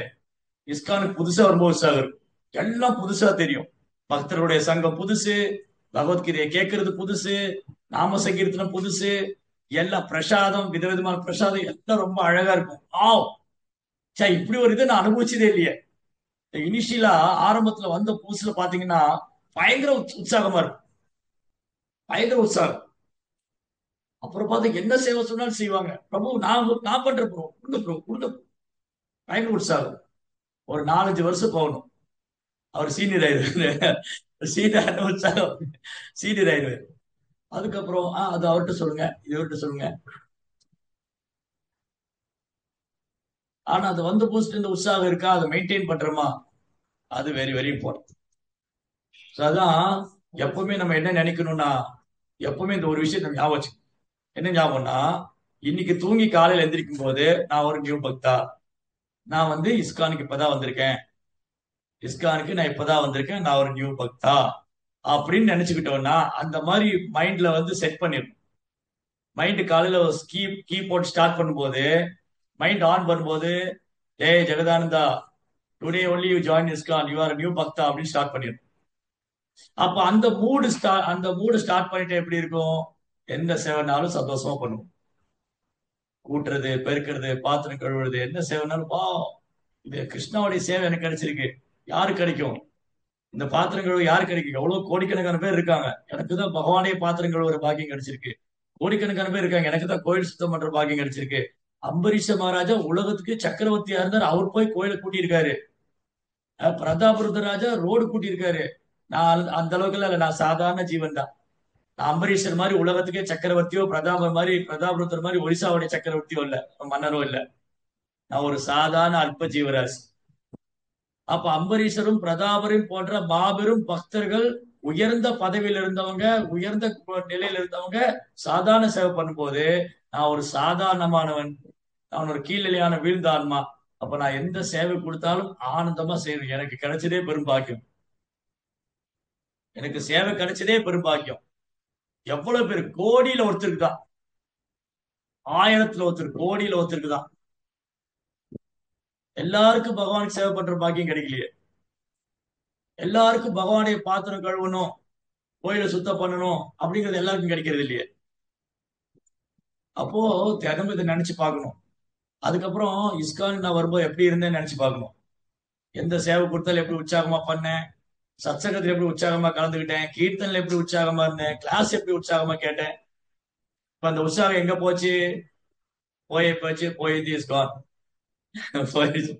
இஸ்கானுக்கு புதுசா வரும்போது உற்சாகம் இருக்கும், எல்லாம் புதுசா தெரியும். பக்தருடைய சங்கம் புதுசு, பகவத்கீதையை கேட்கறது புதுசு, நாம சங்கீர்த்தனம் புதுசு, எல்லாம் பிரசாதம், விதவிதமான பிரசாதம் எல்லாம் ரொம்ப அழகா இருக்கும். இப்படி ஒரு இதை நான் அனுபவிச்சதே இல்லையே. இனிஷியலா ஆரம்பத்துல வந்த புதுசுல பாத்தீங்கன்னா பயங்கர உற்சாகமா இருக்கும், பயங்கர உற்சாகம். அப்புறம் பார்த்தா என்ன சேவை சொன்னாலும் செய்வாங்க. பிரபு நான் பண்ற ப்ரோ, கொடுங்க ப்ரோ, கொடுங்க. பயங்கர உற்சாகம். ஒரு 4-5 வருஷம் போகணும், அவர் சீனியர் ஆயிடுவாரு. சீனியர் உற்சாகம், சீனியர் ஆயிடுவாரு. அதுக்கப்புறம் அது அவர்கிட்ட சொல்லுங்க, இது அவர்கிட்ட சொல்லுங்க. ஆனா அது வந்த போஸ்ட் இந்த உற்சாகம் இருக்கா, அதை மெயின்டைன் பண்றோமா, அது வெரி வெரி இம்பார்ட்டன்ட். அதான் எப்பவுமே நம்ம என்ன நினைக்கணும்னா, எப்பவுமே இந்த ஒரு விஷயத்தை ஞாபகம் வச்சு, என்ன ஞாபகம்னா, இன்னைக்கு தூங்கி காலையில எந்திரிக்கும் போது நான் ஒரு நியூ பக்தா, நான் வந்து இஸ்கானுக்கு இப்பதான் வந்திருக்கேன், இஸ்கானுக்கு நான் இப்பதான் வந்திருக்கேன், நான் ஒரு நியூ பக்தா அப்படின்னு நினைச்சுக்கிட்டோம்னா அந்த மாதிரி மைண்ட்ல வந்து செட் பண்ணிடணும். மைண்ட் காலையில கீ கீ போட்டு ஸ்டார்ட் பண்ணும்போது, மைண்ட் ஆன் பண்ணும்போது, ஏய் Jagadananda, today only you join ISKCON, you are new bhakta அப்படின்னு ஸ்டார்ட் பண்ணிடணும். அப்ப அந்த மூடு ஸ்டார்ட் பண்ணிட்டு எப்படி இருக்கும்? எந்த சேவைனாலும் சந்தோஷமா பண்ணுவோம். கூட்டுறது, பெருக்கிறது, பாத்திரம் கழுவுறது, என்ன சேவைனாலும் வா, இது கிருஷ்ணாவுடைய சேவை எனக்கு கிடைச்சிருக்கு. யாரு கிடைக்கும்? இந்த பாத்திரம் கழுவு யாரு கிடைக்கும்? எவ்வளவு கோடிக்கணக்கான பேர் இருக்காங்க, எனக்கு தான் பகவானே பாத்திரம் கழுவுற பாக்கியம் கிடைச்சிருக்கு. கோடிக்கணக்கான பேர் இருக்காங்க, எனக்கு தான் கோயில் சுத்தம் பண்ற பாக்கியம் கிடைச்சிருக்கு. அம்பரீஷ மகாராஜா உலகத்துக்கு சக்கரவர்த்தியா இருந்தார், அவர் போய் கோயிலை கூட்டியிருக்காரு. பிரதாபருத்ர ராஜா ரோடு கூட்டியிருக்காரு. நான் அந்த அளவுக்கு இல்ல, நான் சாதாரண ஜீவன் தான். நான் அம்பரீஷர் மாதிரி உலகத்துக்கே சக்கரவர்த்தியோ, பிரதாபருத்தர் மாதிரி ஒரிசாவுடைய சக்கரவர்த்தியோ இல்ல, மன்னரோ இல்ல. நான் ஒரு சாதாரண அல்ப ஜீவராசி. அப்ப அம்பரீஷரும் பிரதாபரும் போன்ற மாபெரும் பக்தர்கள், உயர்ந்த பதவியில் இருந்தவங்க, உயர்ந்த நிலையில இருந்தவங்க சாதாரண சேவை பண்ணும்போது நான் ஒரு சாதாரணமானவன், நான் ஒரு கீழ்நிலையான வீழ்ந்த ஆன்மா. அப்ப நான் எந்த சேவை கொடுத்தாலும் ஆனந்தமா செய்வேன். எனக்கு கிடைச்சதே பெரும் பாக்கியம். எனக்கு சேவை கிடைச்சதே பெரும் பாக்கியம். எவ்வளவு பேர், கோடியில ஒருத்தருக்கு தான், ஆயிரத்துல ஒருத்தர், கோடியில ஒருத்தருக்கு தான். எல்லாருக்கும் பகவானுக்கு சேவை பண்ற பாக்கியம் கிடைக்கலையே. எல்லாருக்கும் பகவானுடைய பாத்திரம் கழுவணும், கோயிலை சுத்தம் பண்ணணும் அப்படிங்கிறது எல்லாருக்கும் கிடைக்கிறது இல்லையே. அப்போ தினமும் இதை நினைச்சு பார்க்கணும். அதுக்கப்புறம் இஸ்கான் நான் வரும்போது எப்படி இருந்தேன்னு நினைச்சு பார்க்கணும். எந்த சேவை கொடுத்தாலும் எப்படி உற்சாகமா பண்ணேன், சத்சங்கத்துல எப்படி உற்சாகமா கலந்துக்கிட்டேன், கீர்த்தன்ல எப்படி உற்சாகமா இருந்தேன், கிளாஸ் எப்படி உற்சாகமா கேட்டேன். இப்ப அந்த உற்சாகம் எங்க போச்சு? போச்சு, போயிடுது, இஸ்கான் போயிடுச்சு.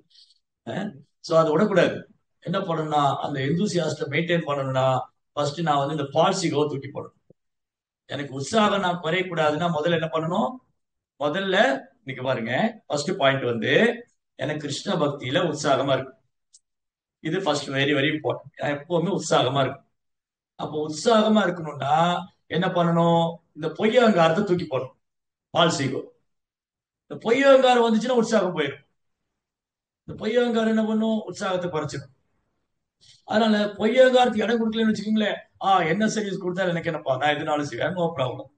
சோ அதை விடக்கூடாது. என்ன பண்ணணும்னா, அந்த எந்தூசியாஸ்ட மெயின்டைன் பண்ணணும்னா ஃபர்ஸ்ட் நான் வந்து இந்த பால்சிகோ தூக்கி போடணும். எனக்கு உற்சாகம் நான் குறையக்கூடாதுன்னா முதல்ல என்ன பண்ணணும்? முதல்ல இன்னைக்கு பாருங்க, ஃபர்ஸ்ட் பாயிண்ட் வந்து எனக்கு கிருஷ்ண பக்தியில உற்சாகமா இருக்கு. இது ஃபர்ஸ்ட் வெரி வெரி இம்பார்ட்டன்ட். நான் எப்பவுமே உற்சாகமா இருக்கும். அப்போ உற்சாகமா இருக்கணும்னா என்ன பண்ணணும்? இந்த பொய் அகங்காரத்தை தூக்கி போடணும். பால்சிகோ. இந்த பொய் அகங்காரம் வந்துச்சுன்னா உற்சாகம் போயிடும். இந்த பொய் அகங்காரம் என்ன பண்ணும்? உற்சாகத்தை குறைச்சிடும். அதனால பொய் அகங்காரத்துக்கு இடம் கொடுக்கலன்னு வச்சுக்கோங்களேன், என்ன சர்வீஸ் கொடுத்தாலும் எனக்கு என்னப்பா, நான் எதுனாலும் செய்வேன், நோ ப்ராப்ளம்.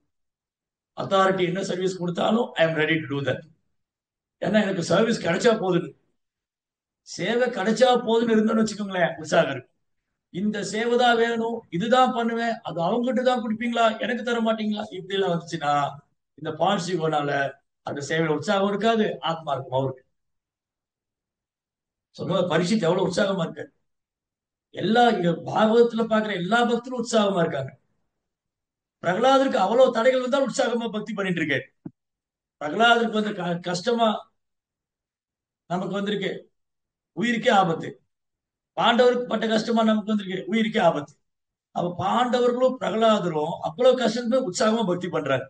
அத்தாரிட்டி என்ன சர்வீஸ் கொடுத்தாலும் I am ready to do that. ஏன்னா எனக்கு சர்வீஸ் கிடைச்சா போதுன்னு, சேவை கிடைச்சா போதுன்னு இருந்தோம்னு வச்சுக்கோங்களேன், உற்சாகம் இருக்கும். இந்த சேவை தான் வேணும், இதுதான் பண்ணுவேன், அது அவங்ககிட்ட தான் கொடுப்பீங்களா, எனக்கு தர மாட்டீங்களா, இப்படி எல்லாம் வந்துச்சுன்னா இந்த பால்சிகோனால அந்த சேவையில உற்சாகம் இருக்காது, ஆத்மா இருக்கும் அவருக்கு. சொல்லுவ பரிசுத்த எவ்வளவு உற்சாகமா இருக்கு. எல்லா இங்க பாகவதத்துல பாக்குற எல்லா பக்தரும் உற்சாகமா இருக்காங்க. பிரகலாதருக்கு அவ்வளவு தடைகள் வந்தாலும் உற்சாகமா பக்தி பண்ணிட்டு இருக்கேன். பிரகலாதருக்கு வந்து கஷ்டமா நமக்கு வந்திருக்கு, உயிருக்கே ஆபத்து. பாண்டவருக்கு பட்ட கஷ்டமா நமக்கு வந்திருக்கு, உயிருக்கே ஆபத்து. அப்ப பாண்டவர்களும் பிரகலாதரும் அவ்வளவு கஷ்டமே உற்சாகமா பக்தி பண்றாரு.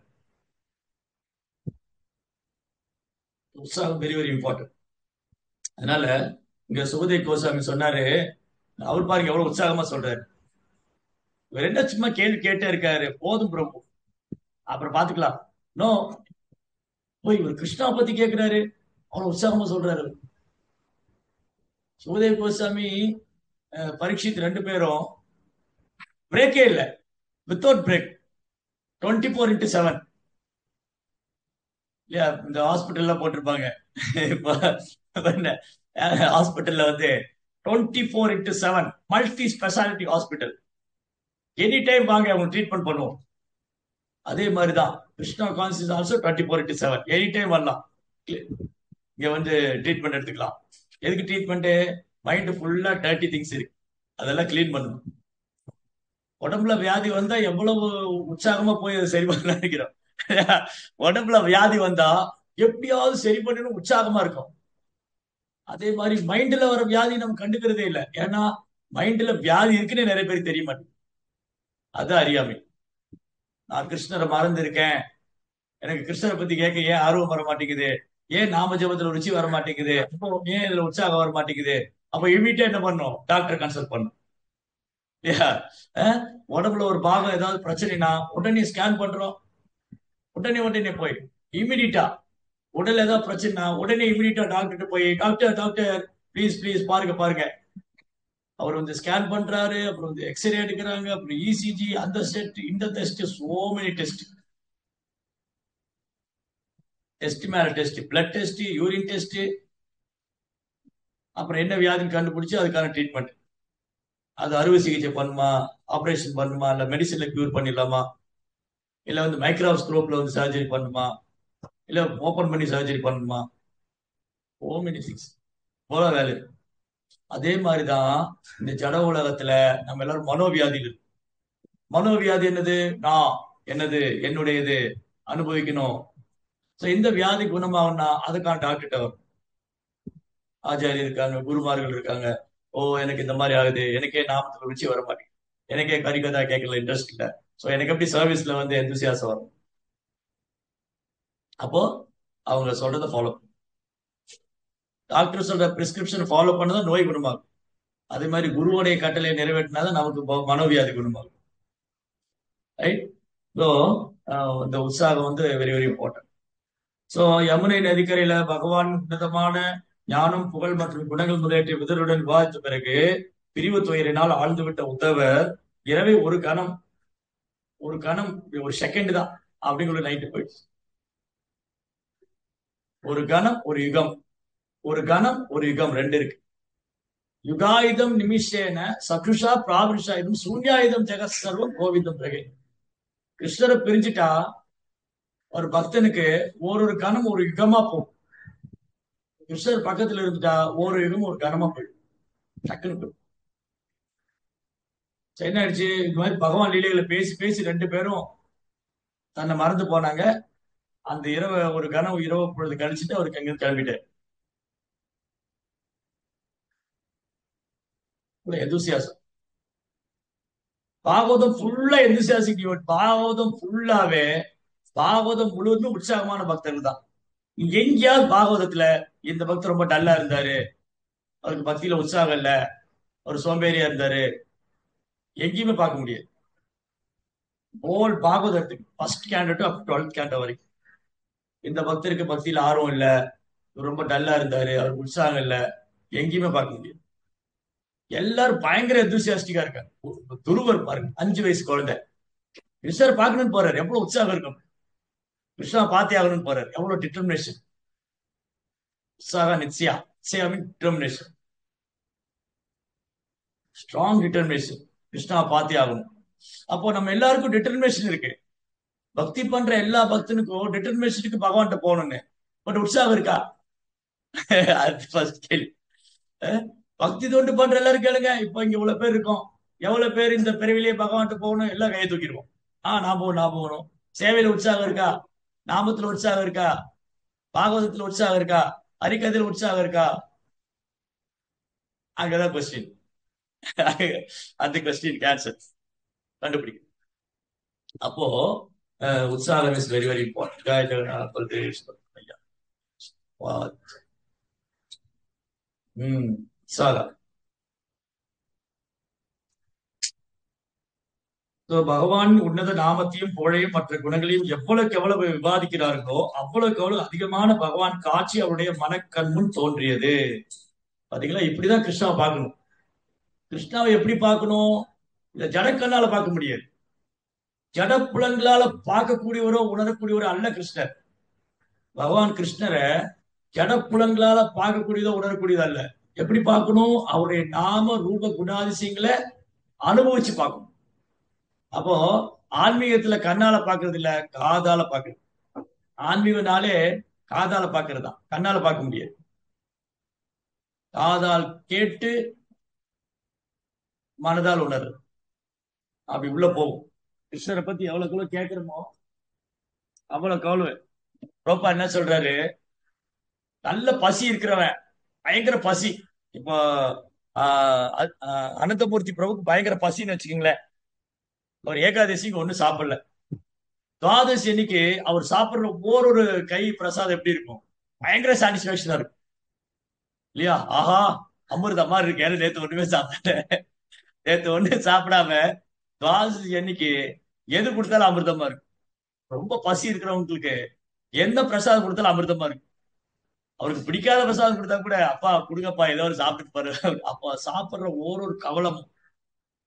உற்சாகம் வெரி வெரி இம்பார்ட்டன்ட். அதனால இங்க சுகதேவ் கோசாமி சொன்னாரு, அவர் பாருங்க எவ்வளவு உற்சாகமா சொல்றாரு. இவர் என்ன சும்மா கேள்வி கேட்டே இருக்காரு, போதும் பிரபு அப்புறம் பாத்துக்கலாம். நோ, போய் இவர் கிருஷ்ணா பத்தி கேட்கிறாரு, அவ்வளவு உற்சாகமா சொல்றாரு. சுகதேவ் கோசாமி பரீட்சித் ரெண்டு பேரும் பிரேக்கே இல்லை, வித்தவுட் பிரேக் 24x7 இல்லையா? இந்த ஹாஸ்பிட்டல்ல போட்டிருப்பாங்க. ஹாஸ்பிட்டல்ல வந்து 24x7 multi speciality hospital, any time வாங்க அவங்க ட்ரீட்மெண்ட் பண்ணுவோம். அதே மாதிரிதான் Krishna conscious also 24x7 any time வரலாம், இங்க வந்து ட்ரீட்மெண்ட் எடுத்துக்கலாம். எதுக்கு ட்ரீட்மெண்ட்? மைண்ட் ஃபுல்லா டர்ட்டி திங்ஸ் இருக்கு, அதெல்லாம் கிளீன் பண்ணணும். உடம்புல வியாதி வந்தா எவ்வளவு உற்சாகமா போய் அதை சரி பண்ண நினைக்கிறோம். உடம்புல வியாதி வந்தா எப்படியாவது சரி பண்ணணும் உற்சாகமா இருக்கும். அதே மாதிரி மைண்ட்ல வர வியாதி நம்ம கண்டுக்கிறதே இல்லை, ஏன்னா மைண்ட்ல வியாதி இருக்குன்னு நிறைய பேருக்கு தெரிய மாட்டேங்குது. அது அறியாமை. நான் கிருஷ்ணரை மறந்து இருக்கேன், எனக்கு கிருஷ்ணரை பத்தி கேட்க ஏன் ஆர்வம் வர மாட்டேங்குது, ஏன் நாம ஜபத்துல ருச்சி வர மாட்டேங்குது, அப்போ ஏன் இதுல உற்சாகம் வர மாட்டேங்குது, அப்ப இமீடியட்டா என்ன பண்ணும்? டாக்டர் கன்சல்ட் பண்ணும். உடம்புல ஒரு பாகம் ஏதாவது பிரச்சனைனா உடனே ஸ்கேன் பண்றோம், உடனே போய் இமிடியட்டா உடல்ல ஏதாவது பிரச்சனை உடனே இமிடியட்டா டாக்டர் போய் டாக்டர் டாக்டர் ப்ளீஸ் ப்ளீஸ் பாருங்க பாருங்க. அவர் வந்து ஸ்கேன் பண்றாரு, அப்புறம் வந்து எக்ஸ்ரே எடுக்கிறாங்க, அப்புறம் இசிஜி, அந்த டெஸ்ட் இந்த test, so many test. Test மேல test, blood test, urine test, அப்புறம் என்ன வியாதின்னு கண்டுபிடிச்சு அதுக்கான ட்ரீட்மெண்ட். அது அறுவை சிகிச்சை பண்ணுமா, ஆபரேஷன் பண்ணுமா, இல்ல மெடிசன்ல கியூர் பண்ணிடலாமா, இல்ல வந்து மைக்ரோஸ்கோப்ல வந்து சர்ஜரி பண்ணுமா, இல்ல ஓபன் பண்ணி சர்ஜரி பண்ணணுமா, ஓ மெனி திங்ஸ். போல வேலை. அதே மாதிரிதான் இந்த ஜட உலகத்துல நம்ம எல்லாரும் மனோவியாதிகள். மனோவியாதி என்னது? நான் என்னது, என்னுடையது, அனுபவிக்கணும். சோ இந்த வியாதி குணமாகணும்னா அதுக்கான டாக்டர்கிட்ட வரும். ஆச்சாரியர் இருக்காங்க, குருமார்கள் இருக்காங்க. ஓ எனக்கு இந்த மாதிரி ஆகுது, எனக்கே நாமத்துல ருச்சி வர மாட்டேங்குது, எனக்கே கறிக்கதா கேட்கல இன்ட்ரெஸ்ட் இல்ல, சோ எனக்கு எப்படி சர்வீஸ்ல வந்து எந்தூசியாசம் வரும்? அப்போ அவங்க சொல்றதை ஃபாலோ, டாக்டர் சொல்ற பிரிஸ்கிரிப்ஷன் ஃபாலோ பண்ணதான் நோய் குணமாகும். அதே மாதிரி குருவோடைய கட்டளை நிறைவேற்றினாதான் நமக்கு மனோவியாதி குணமாகும். ரைட்? ஸோ இந்த உற்சாகம் வந்து very very important. So Yamuna நதிக்கரையில பகவான் உன்னதமான ஞானம், புகழ் மற்றும் குணங்கள் முதலிய விதருடன் விவாதித்த பிறகு பிரிவு துயரினால் ஆழ்ந்துவிட்ட உத்தவர் இரவே ஒரு கணம், ஒரு கணம், ஒரு செகண்ட் தான் அப்படிங்கிற நைட்டு போயிடுச்சு. ஒரு கணம் ஒரு யுகம், ஒரு கணம் ஒரு யுகம், ரெண்டு இருக்கு. யுகாயுதம் நிமிஷேன சக்ருஷா பிராவிருஷாயுதம் சூன்யாயுதம் ஜெகத் சர்வம் கோவிந்தம் பிரகே. கிருஷ்ணரை பிரிஞ்சுட்டா ஒரு பக்தனுக்கு ஒரு கணம் ஒரு யுகமா போகும். கிருஷ்ணர் பக்கத்துல இருந்துட்டா ஒரு யுகம் ஒரு கணமா போயிடும், டக்குன்னு போயிடும். என்ன ஆயிடுச்சு? இந்த மாதிரி பகவான் லீலைகளை பேசி பேசி ரெண்டு பேரும் தன்னை மறந்து போனாங்க. அந்த இரவு ஒரு கனவு இரவு பொழுது கழிச்சுட்டு அவருக்கு அங்கிருந்து கிளம்பிட்டாரு. எந்தூசியாசம். பாகவதம் ஃபுல்லா எந்தூசியாசிக் டிவோட். பாகவதம் ஃபுல்லாவே, பாகவதம் முழுவதும் உற்சாகமான பக்தர்கள் தான். எங்கேயாவது பாகவதத்துல இந்த பக்தர் ரொம்ப டல்லா இருந்தாரு, அவருக்கு பக்தியில உற்சாகம் இல்ல, அவர் சோம்பேறியா இருந்தாரு, எங்கேயுமே பார்க்க முடியாது. ஹோல் பாகவதத்துக்கு ஃபர்ஸ்ட் கேண்டட் அப் 12th கேண்டட் வரைக்கும் இந்த பக்தருக்கு பக்தியில ஆர்வம் இல்ல, ரொம்ப டல்லா இருந்தாரு, அவருக்கு உற்சாகம் இல்ல, எங்கேயுமே பார்க்க முடியாது. எல்லாரும் பயங்கர எந்தூசியாஸ்டிக்கா இருக்காங்க. துருவர் பாருங்க, 5 வயசு குழந்தை கிருஷ்ணர் பார்க்கணும்னு போறாரு, எவ்வளவு உற்சாகம் இருக்கும். கிருஷ்ணா பார்த்தே ஆகணும்னு போறாரு, எவ்வளவு டிட்டர்மினேஷன். உற்சாக நிச்சயா, நிச்சயா மீன் டிட்டர்மினேஷன், ஸ்ட்ராங் டிட்டர்மினேஷன். கிருஷ்ணா பார்த்தே ஆகணும். அப்போ நம்ம எல்லாருக்கும் டிட்டர்மினேஷன் இருக்கு. பக்தி பண்ற எல்லா பக்தனுக்கும் டிட்டர்மினேஷனுக்கு பகவான்கிட்ட போகணும்னு. பட் உற்சாகம் இருக்கா? அது ஃபர்ஸ்ட் கேள்வி. பக்தி தொண்டு பண்ற எல்லாரும் கேளுங்க. இப்ப இங்க இவ்வளவு பேர் இருக்கோம், எவ்வளவு பேர் இந்த பிறவிலேயே பகவான்கிட்ட போகணும் எல்லாம் கையை தூக்கிடுவோம். நான் போகணும், நான் போகணும். சேவையில உற்சாகம் இருக்கா? நாமத்துல உற்சாகம் இருக்கா? பாகவதத்துல உற்சாகம் இருக்கா? ஹரிகதையில உற்சாகம் இருக்கா? அங்கதான் கொஸ்டின். அந்த கொஸ்டின் ஆன்சர் கண்டுபிடிக்கும். அப்போ உற்சாகம் இஸ் வெரி வெரி இம்பார்ட்டன்ட். உற்சாகம். பகவான் உன்னத நாமத்தையும் புகழையும் மற்ற குணங்களையும் எவ்வளவுக்கு எவ்வளவு விவாதிக்கிறார்களோ அவ்வளவுக்கு எவ்வளவு அதிகமான பகவான் காட்சி அவருடைய மனக்கண் முன் தோன்றியது. பாத்தீங்களா? இப்படிதான் கிருஷ்ணாவை பார்க்கணும். கிருஷ்ணாவை எப்படி பார்க்கணும்? இந்த ஜடக்கண்ணால பார்க்க முடியாது. ஜட புலன்களால பார்க்கக்கூடியவரோ உணரக்கூடியவரோ அல்ல கிருஷ்ணர். பகவான் கிருஷ்ணரை ஜட புலன்களால பார்க்கக்கூடியதோ உணரக்கூடியதோ அல்ல. எப்படி பார்க்கணும்? அவருடைய நாம ரூப குணாதிசயங்களை அனுபவிச்சு பார்க்கணும். அப்போ ஆன்மீகத்துல கண்ணால பாக்குறது இல்ல, காதால பாக்குறது. ஆன்மீகனாலே காதால பாக்குறது தான், கண்ணால பார்க்க முடியாது. காதால் கேட்டு மனதால் உணர்றது, அப்படி உள்ள போகும். கிருஷ்ணரை பத்தி எவ்வளவு கேட்கிறோமோ அவ்வளவு கவலை. ரோப்பா என்ன சொல்றாரு? நல்ல பசி இருக்கிறவன், பயங்கர பசி. இப்போ அனந்தமூர்த்தி பிரபுக்கு பயங்கர பசின்னு வச்சுக்கீங்களேன். அவர் ஏகாதசிக்கு ஒண்ணு சாப்பிடல. துவாதசி அன்னைக்கு அவர் சாப்பிடுற ஒரு கை பிரசாதம் எப்படி இருக்கும்? பயங்கர சாட்டிஸ்பாக்சனா இருக்கும் இல்லையா? ஆஹா, அமிர்தமா இருக்கு, ஏன்னா நேத்து ஒண்ணுமே சாப்பிட்டேன், நேத்து ஒண்ணு சாப்பிடாம துவாதசி அன்னைக்கு எது கொடுத்தாலும் அமிர்தமா இருக்கு. ரொம்ப பசி இருக்கிறவங்களுக்கு எந்த பிரசாதம் கொடுத்தாலும் அமிர்தமா இருக்கு. அவருக்கு பிடிக்காத பிரசாதம் கொடுத்தா கூட அப்பா கொடுங்கப்பா ஏதோ ஒரு சாப்பிட்டு பாரு. அப்பா சாப்பிடுற ஒரு கவலமும்,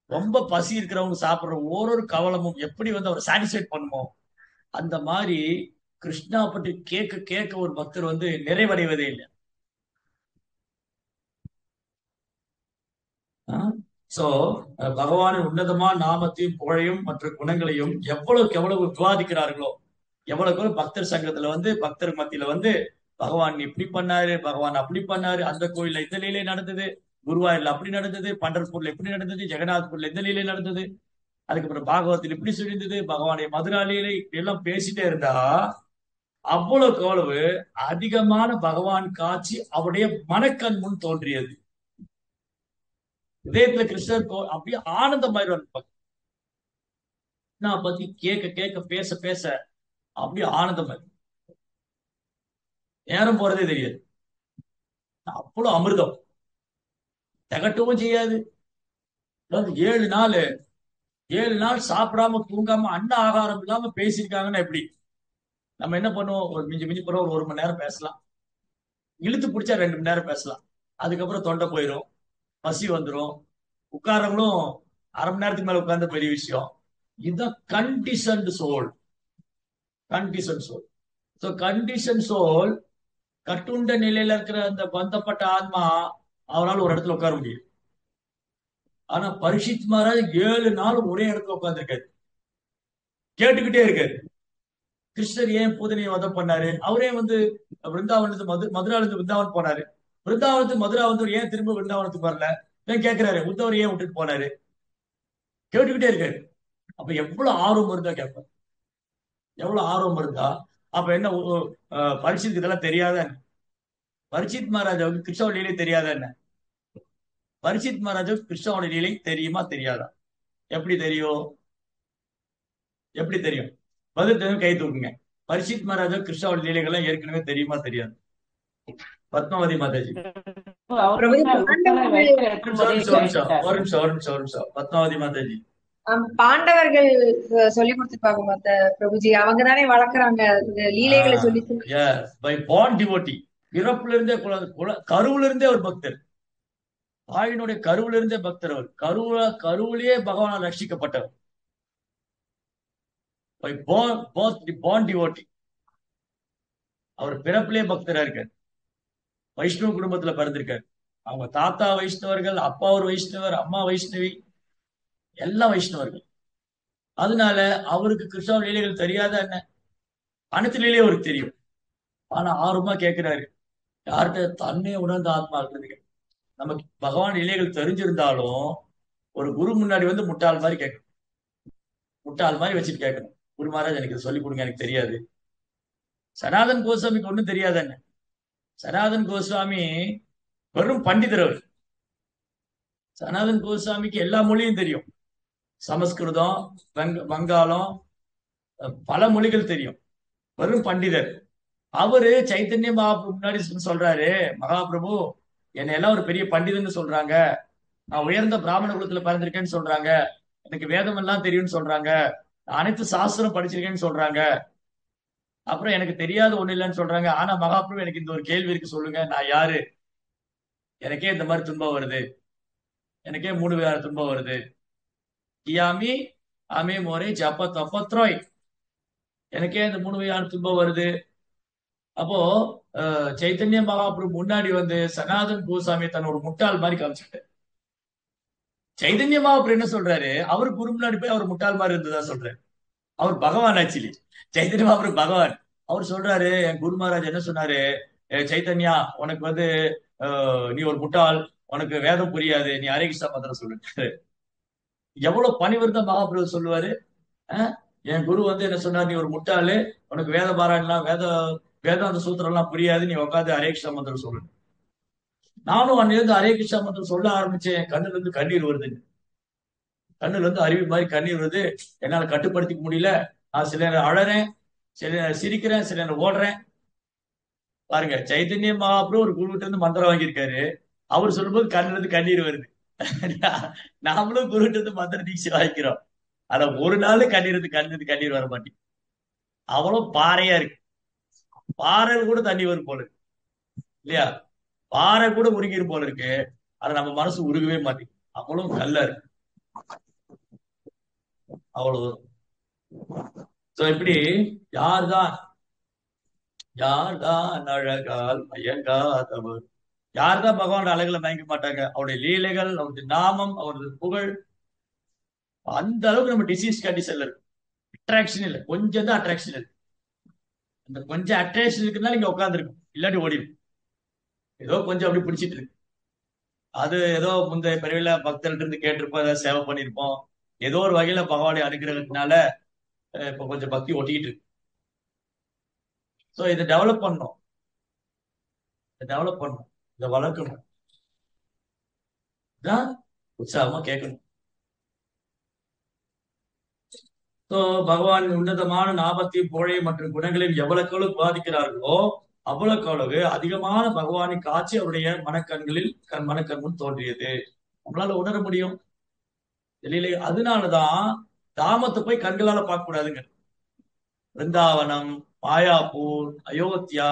ரொம்ப பசி இருக்கிறவங்க சாப்பிடுற ஒரு கவலமும் எப்படி வந்து அவரை சாட்டிஸ்ஃபைட் பண்ணுமோ அந்த மாதிரி கிருஷ்ணா பற்றி கேட்க கேட்க ஒரு பக்தர் வந்து நிறைவடைவதே இல்லை. சோ பகவானின் உன்னதமான நாமத்தையும் புகழையும் மற்ற குணங்களையும் எவ்வளவுக்கு எவ்வளவு விவாதிக்கிறார்களோ, எவ்வளவுக்கு எவ்வளவு பக்தர் சங்கத்துல வந்து பக்தர் மத்தியில வந்து பகவான் இப்படி பண்ணாரு, பகவான் அப்படி பண்ணாரு, அந்த கோயில்ல இந்த லீலை நடந்தது, குருவாயூர்ல அப்படி நடந்தது, பண்டர்பூர்ல இப்படி நடந்தது, ஜெகநாத்பூர்ல இந்த லீலை நடந்தது, அதுக்கப்புறம் பாகவத்தில் இப்படி சொல்லியிருந்தது, பகவானுடைய மதுரா லீலை எல்லாம் பேசிட்டே இருந்தா அவ்வளவுக்கு அவ்வளவு அதிகமான பகவான் காட்சி அவருடைய மனக்கண் முன் தோன்றியது. இதயத்துல கிருஷ்ணர் அப்படியே ஆனந்தமாயிருவார். நான் பத்தி கேட்க கேட்க பேச பேச அப்படியே ஆனந்தமாயிரு, நேரம் போறதே தெரியாது. அவ்வளவு அமிர்தம், திகட்டவும் செய்யாது. அதாவது 7 நாள் 7 நாள் சாப்பிடாம தூங்காம அன்ன ஆகாரம் இல்லாம பேசியிருக்காங்கன்னா எப்படி? நம்ம என்ன பண்ணுவோம்? ஒரு மிஞ்சி மிஞ்சி போற ஒரு 1 மணி நேரம் பேசலாம், இழுத்து பிடிச்சா 2 மணி நேரம் பேசலாம். அதுக்கப்புறம் தொண்டை போயிடும், பசி வந்துடும், உட்காரங்களும் 1/2 மணி நேரத்துக்கு மேல உட்கார்ந்த பெரிய விஷயம். இதுதான் conditioned soul. Condition soul. So condition soul, கட்டுண்ட நிலையில இருக்கிற அந்த பந்தப்பட்ட ஆன்மா அவரால் ஒரு இடத்துல உட்கார முடியும். ஆனா பரிஷித் மகாராஜ் 7 நாள் ஒரே இடத்துல உட்கார்ந்துருக்காரு, கேட்டுக்கிட்டே இருக்காரு. கிருஷ்ணர் ஏன் பூதனையை வதம் பண்ணாரு? அவரே வந்து விருந்தாவனத்து மதுரால இருந்து விருந்தாவன் போனாரு, விருந்தாவனத்து மதுரா வந்து ஏன் திரும்ப விருந்தாவனத்துக்கு வரல ஏன் கேட்கிறாரு, உத்தவர் ஏன் விட்டுட்டு போனாரு, கேட்டுக்கிட்டே இருக்காரு. அப்ப எவ்வளவு ஆர்வம் இருந்தா கேட்பார், எவ்வளவு ஆர்வம் இருந்தா. அப்ப என்ன பரிஷித்துக்கு இதெல்லாம் தெரியாத என்ன? பரிஷித் மகாராஜாவுக்கு கிருஷ்ணாவோட லீலை தெரியாத என்ன? பரிஷித் மகாராஜாவுக்கு கிருஷ்ணாவோட லீலை தெரியுமா தெரியாதா? எப்படி தெரியும்? எப்படி தெரியும்? பதில் தெரியும் கை தூக்குங்க. பரிஷித் மகாராஜா கிருஷ்ணாவோட லீலைகள்லாம் ஏற்கனவே தெரியுமா தெரியாது? பத்மாவதி மாதாஜி பிரபு ஒரு நிமிஷம் பத்மாவதி மாதாஜி. பாண்டவர்கள் சொல்லி கொடுத்துருப்பாங்க மத்த பிரபுஜி, அவங்க தானே வளர்க்குறாங்க லீலைகளை சொல்லி பை பார்ன் டிவோட்டி. பிறப்புல இருந்தே கருவுல இருந்தே ஒரு பக்தர், தாயினுடைய கருவுல இருந்தே பக்தர். அவர் கருவிலேயே பகவானால் ரட்சிக்கப்பட்டவர். By born devotee. அவர் பிறப்பிலே பக்தரா இருக்கார். வைஷ்ணவ குடும்பத்துல பிறந்திருக்காரு. அவங்க தாத்தா வைஷ்ணவர்கள், அப்பா ஒரு வைஷ்ணவர், அம்மா வைஷ்ணவி, எல்லாம் வைஷ்ணவர்கள். அதனால அவருக்கு கிருஷ்ண லீலைகள் தெரியாத என்ன? அனைத்து லீலையும் அவருக்கு தெரியும். ஆனா ஆர்வமா கேட்கிறாரு. யார்கிட்ட? தன்னை உணர்ந்த ஆத்மா இருக்கிறது. நமக்கு பகவான் லீலைகள் தெரிஞ்சிருந்தாலும் ஒரு குரு முன்னாடி வந்து முட்டாள் மாதிரி கேட்கணும், முட்டாள் மாதிரி வச்சுட்டு கேட்கணும். குரு மகாராஜ் எனக்கு இதை சொல்லிக் கொடுங்க, எனக்கு தெரியாது. சனாதன் கோஸ்வாமிக்கு ஒண்ணும் தெரியாத என்ன? சனாதன் கோஸ்வாமி வெறும் பண்டிதர். அவர் சனாதன் கோஸ்வாமிக்கு எல்லா மொழியும் தெரியும், சமஸ்கிருதம், வங்காளம், பல மொழிகள் தெரியும், வெறும் பண்டிதர். அவரு சைத்தன்ய மகாபிரபு முன்னாடி சொல்றாரு, மகாபிரபு என்னை எல்லாம் ஒரு பெரிய பண்டிதன்னு சொல்றாங்க, நான் உயர்ந்த பிராமண குலத்துல பிறந்திருக்கேன்னு சொல்றாங்க, எனக்கு வேதம் எல்லாம் தெரியும்னு சொல்றாங்க, அனைத்து சாஸ்திரம் படிச்சிருக்கேன்னு சொல்றாங்க, அப்புறம் எனக்கு தெரியாத ஒண்ணு இல்லைன்னு சொல்றாங்க. ஆனா மகாபிரபு எனக்கு இந்த ஒரு கேள்வி இருக்கு, சொல்லுங்க நான் யாரு? எனக்கே இந்த மாதிரி துன்பம் வருது, எனக்கே 3 வேற துன்பம் வருது. கியாமி அமே மோரே ஜப்ப தப்பத்ரோய், எனக்கே இந்த 3 வகையான துன்பம் வருது. அப்போ சைத்தன்ய மகாபிரபு முன்னாடி வந்து சனாதன் கோசாமி தன் ஒரு முட்டாள் மாதிரி காமிச்சுட்டாரு. சைதன்ய மகாபிரபு என்ன சொல்றாரு? அவர் குரு முன்னாடி போய் அவர் முட்டாள் மாதிரி இருந்ததா சொல்றாரு. அவர் பகவான். ஆக்சுவலி சைத்தன்ய மகாபிரபு பகவான். அவர் சொல்றாரு, என் குரு மகாராஜ் என்ன சொன்னாரு, சைத்தன்யா உனக்கு வந்து நீ ஒரு முட்டாள், உனக்கு வேதம் புரியாது, நீ ஹரே கிருஷ்ணா மந்திரம் சொல்லிட்டாரு. எவ்வளவு பணிவிருந்த மகாபிரபு சொல்லுவாரு. என் குரு வந்து என்ன சொன்னார், நீ ஒரு முட்டாளு, உனக்கு வேத பாராயணம் வேதாந்த சூத்திரம் எல்லாம் புரியாது, நீ உட்காந்து ஹரே கிருஷ்ணா மந்திரம் சொல்லு. நானும் அன்னிலிருந்து ஹரே கிருஷ்ணா மந்திரம் சொல்ல ஆரம்பிச்சேன். கண்ணுல இருந்து கண்ணீர் வருது, கண்ணுல இருந்து அருவி மாதிரி கண்ணீர் வருது. என்னால கட்டுப்படுத்திக்க முடியல. நான் சில நேரம் அழறேன், சில நேரம் சிரிக்கிறேன், சில நேரம் ஓடுறேன். பாருங்க, சைத்தன்ய மகாபிரபு ஒரு குருகிட்ட இருந்து மந்திரம் வாங்கியிருக்காரு. அவர் சொல்லும்போது கண்ணுல இருந்து கண்ணீர் வருது. நாமளும் குருகிட்ட இருந்து மந்திர தீட்சை வாங்கிக்கிறோம். ஆனா ஒரு நாள் கண்ணீர் வர மாட்டேங்குது. அவ்வளவு பாறையா இருக்கு. பாறை கூட தண்ணி வரும் போல இருக்கு இல்லையா? பாறை கூட உருகிரும் போல இருக்கு. ஆனா நம்ம மனசு உருகவே மாட்டேங்குது. அவ்வளவு கல்லா இருக்கு. அவ்வளவு. சோ இப்படி யார்தான் யார்தான் அழகால் மயங்காதவர்? யார்தான் பகவான் அழகுல மயங்க மாட்டாங்க? அவருடைய லீலைகள், அவருடைய நாமம், அவரது புகழ் அந்த அளவுக்கு நம்ம டிசீஸ் கண்டிஷன்ல இருக்கு. அட்ராக்ஷன் இல்லை, கொஞ்சம் தான் அட்ராக்ஷன் இருக்கு. அந்த கொஞ்சம் அட்ராக்ஷன் இருக்குனால இங்க உட்காந்துருக்கும், இல்லாட்டி ஓடிடும். ஏதோ கொஞ்சம் அப்படி பிடிச்சிட்டு இருக்கு. அது ஏதோ முந்தைய பிறவில பக்தர்கிட்ட இருந்து கேட்டிருப்போம், ஏதாவது சேவை பண்ணியிருப்போம். ஏதோ ஒரு வகையில பகவானுடைய அனுகிரகத்தினால இப்ப கொஞ்சம் பக்தி ஒட்டிக்கிட்டு இருக்கு. ஸோ இதை டெவலப் பண்ணணும், இதை வளர்க்கணும், இதான் உற்சாகமா கேட்கணும். ஸோ பகவான் உன்னதமான நாமத்தையும் புகழையும் மற்றும் குணங்களையும் எவ்வளவு பாதிக்கிறார்களோ அவ்வளவு அதிகமான பகவானின் காட்சி அவருடைய மனக்கண் முன் தோன்றியது. நம்மளால உணர முடியும் வெளியிலே. அதனாலதான் தாமத்தை போய் கண்களால பார்க்க கூடாதுங்க. பிருந்தாவனம், மாயாப்பூர், அயோத்தியா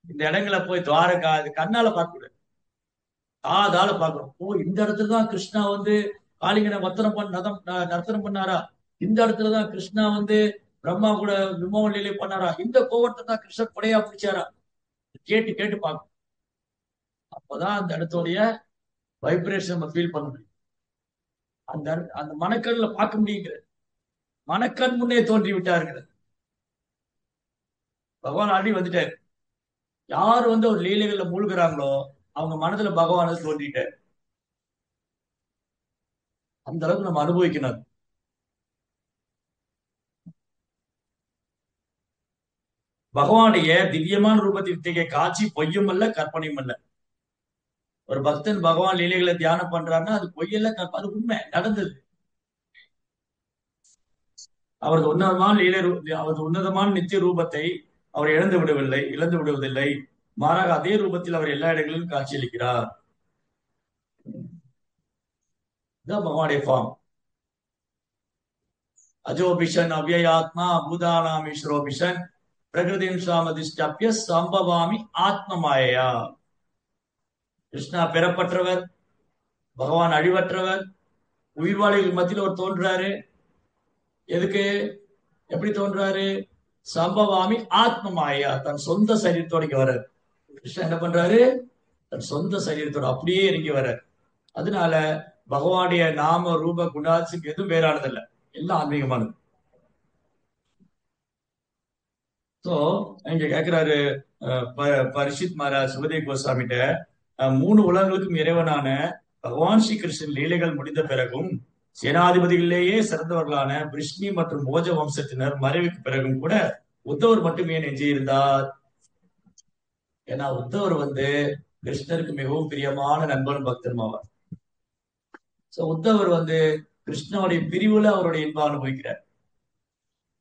இந்த இடங்களை போய் துவாரகா இது கண்ணால பார்க்க கூடாது, காதால பார்க்கணும். ஓ, இந்த இடத்துலதான் கிருஷ்ணா வந்து காளிங்கனை நர்த்தனம் பண்ணாரா? இந்த இடத்துலதான் கிருஷ்ணா வந்து பிரம்மா கூட விமோகனிலே பண்ணாரா? இந்த கோவத்தை தான் கிருஷ்ணர் கொடையா பிடிச்சாரா? கேட்டு கேட்டு பார்க்கணும். அப்பதான் அந்த இடத்துடைய வைப்ரேஷன் நம்ம ஃபீல் பண்ண முடியும். அந்த அந்த மனக்கண்ணுல பார்க்க முடியுங்கிறது. மனக்கண் முன்னே தோன்றி விட்டாருங்கிறது. பகவான் ஆடி வந்துட்டாரு. யார் வந்து ஒரு லீலைகள்ல மூழ்கிறாங்களோ அவங்க மனதுல பகவான தோன்றிட்டாரு. அந்த அளவுக்கு நம்ம அனுபவிக்கணும். பகவானுடைய திவ்யமான ரூபத்தின் இத்தகைய காட்சி பொய்யும் அல்ல, கற்பனையும் அல்ல. ஒரு பக்தன் பகவான் லீலைகளை தியானம் பண்றாருன்னா அது பொய்யல்ல, அது உண்மை, நடந்தது. அவரது உன்னதமான நித்திய ரூபத்தை அவர் இழந்து விடுவதில்லை. மாறாக அதே ரூபத்தில் அவர் எல்லா இடங்களிலும் காட்சியளிக்கிறார். இதுதான் பகவானுடைய ஃபார்ம். அஜோபிஷன் அவ்யயாத்மா பூதானாம் ஈஸ்வரோபிஷன் பிரகிருதிம் சாமதிஷ்டப்ய சம்பவாமி ஆத்மமாயா. கிருஷ்ணா பெறப்பட்டவர், பகவான் அழிவற்றவர், உயிர்வாளிகள் மத்தியில் ஒரு தோன்றாரு. எதுக்கு, எப்படி தோன்றாரு? சம்பவாமி ஆத்மமாயா, தன் சொந்த சரீரத்தோட இங்க வர்றாரு. கிருஷ்ணன் என்ன பண்றாரு? தன் சொந்த சரீரத்தோட அப்படியே இறங்கி வர்றாரு. அதனால பகவானுடைய நாம ரூப குணாதிசயம் எதுவும் வேறானதில்லை, எல்லாம் ஆன்மீகமானது. சோ இங்க கேக்குறாரு பரிஷித் மகாராஜ் சுகதேவ் கோஸ்வாமிட்ட, 3 உலகங்களுக்கும் இறைவனான பகவான் ஸ்ரீ கிருஷ்ணன் லீலைகள் முடிந்த பிறகும் சேனாதிபதிகளிலேயே சிறந்தவர்களான பிருஷ்ணி மற்றும் போஜ வம்சத்தினர் மறைவுக்கு பிறகும் கூட உத்தவர் மட்டுமே எஞ்சியிருந்தார். ஏன்னா உத்தவர் வந்து கிருஷ்ணருக்கு மிகவும் பிரியமான நண்பரும் பக்தரும் ஆவார். சோ உத்தவர் வந்து கிருஷ்ணனுடைய பிரிவுல அவருடைய இன்பம் அனுபவிக்கிறார்,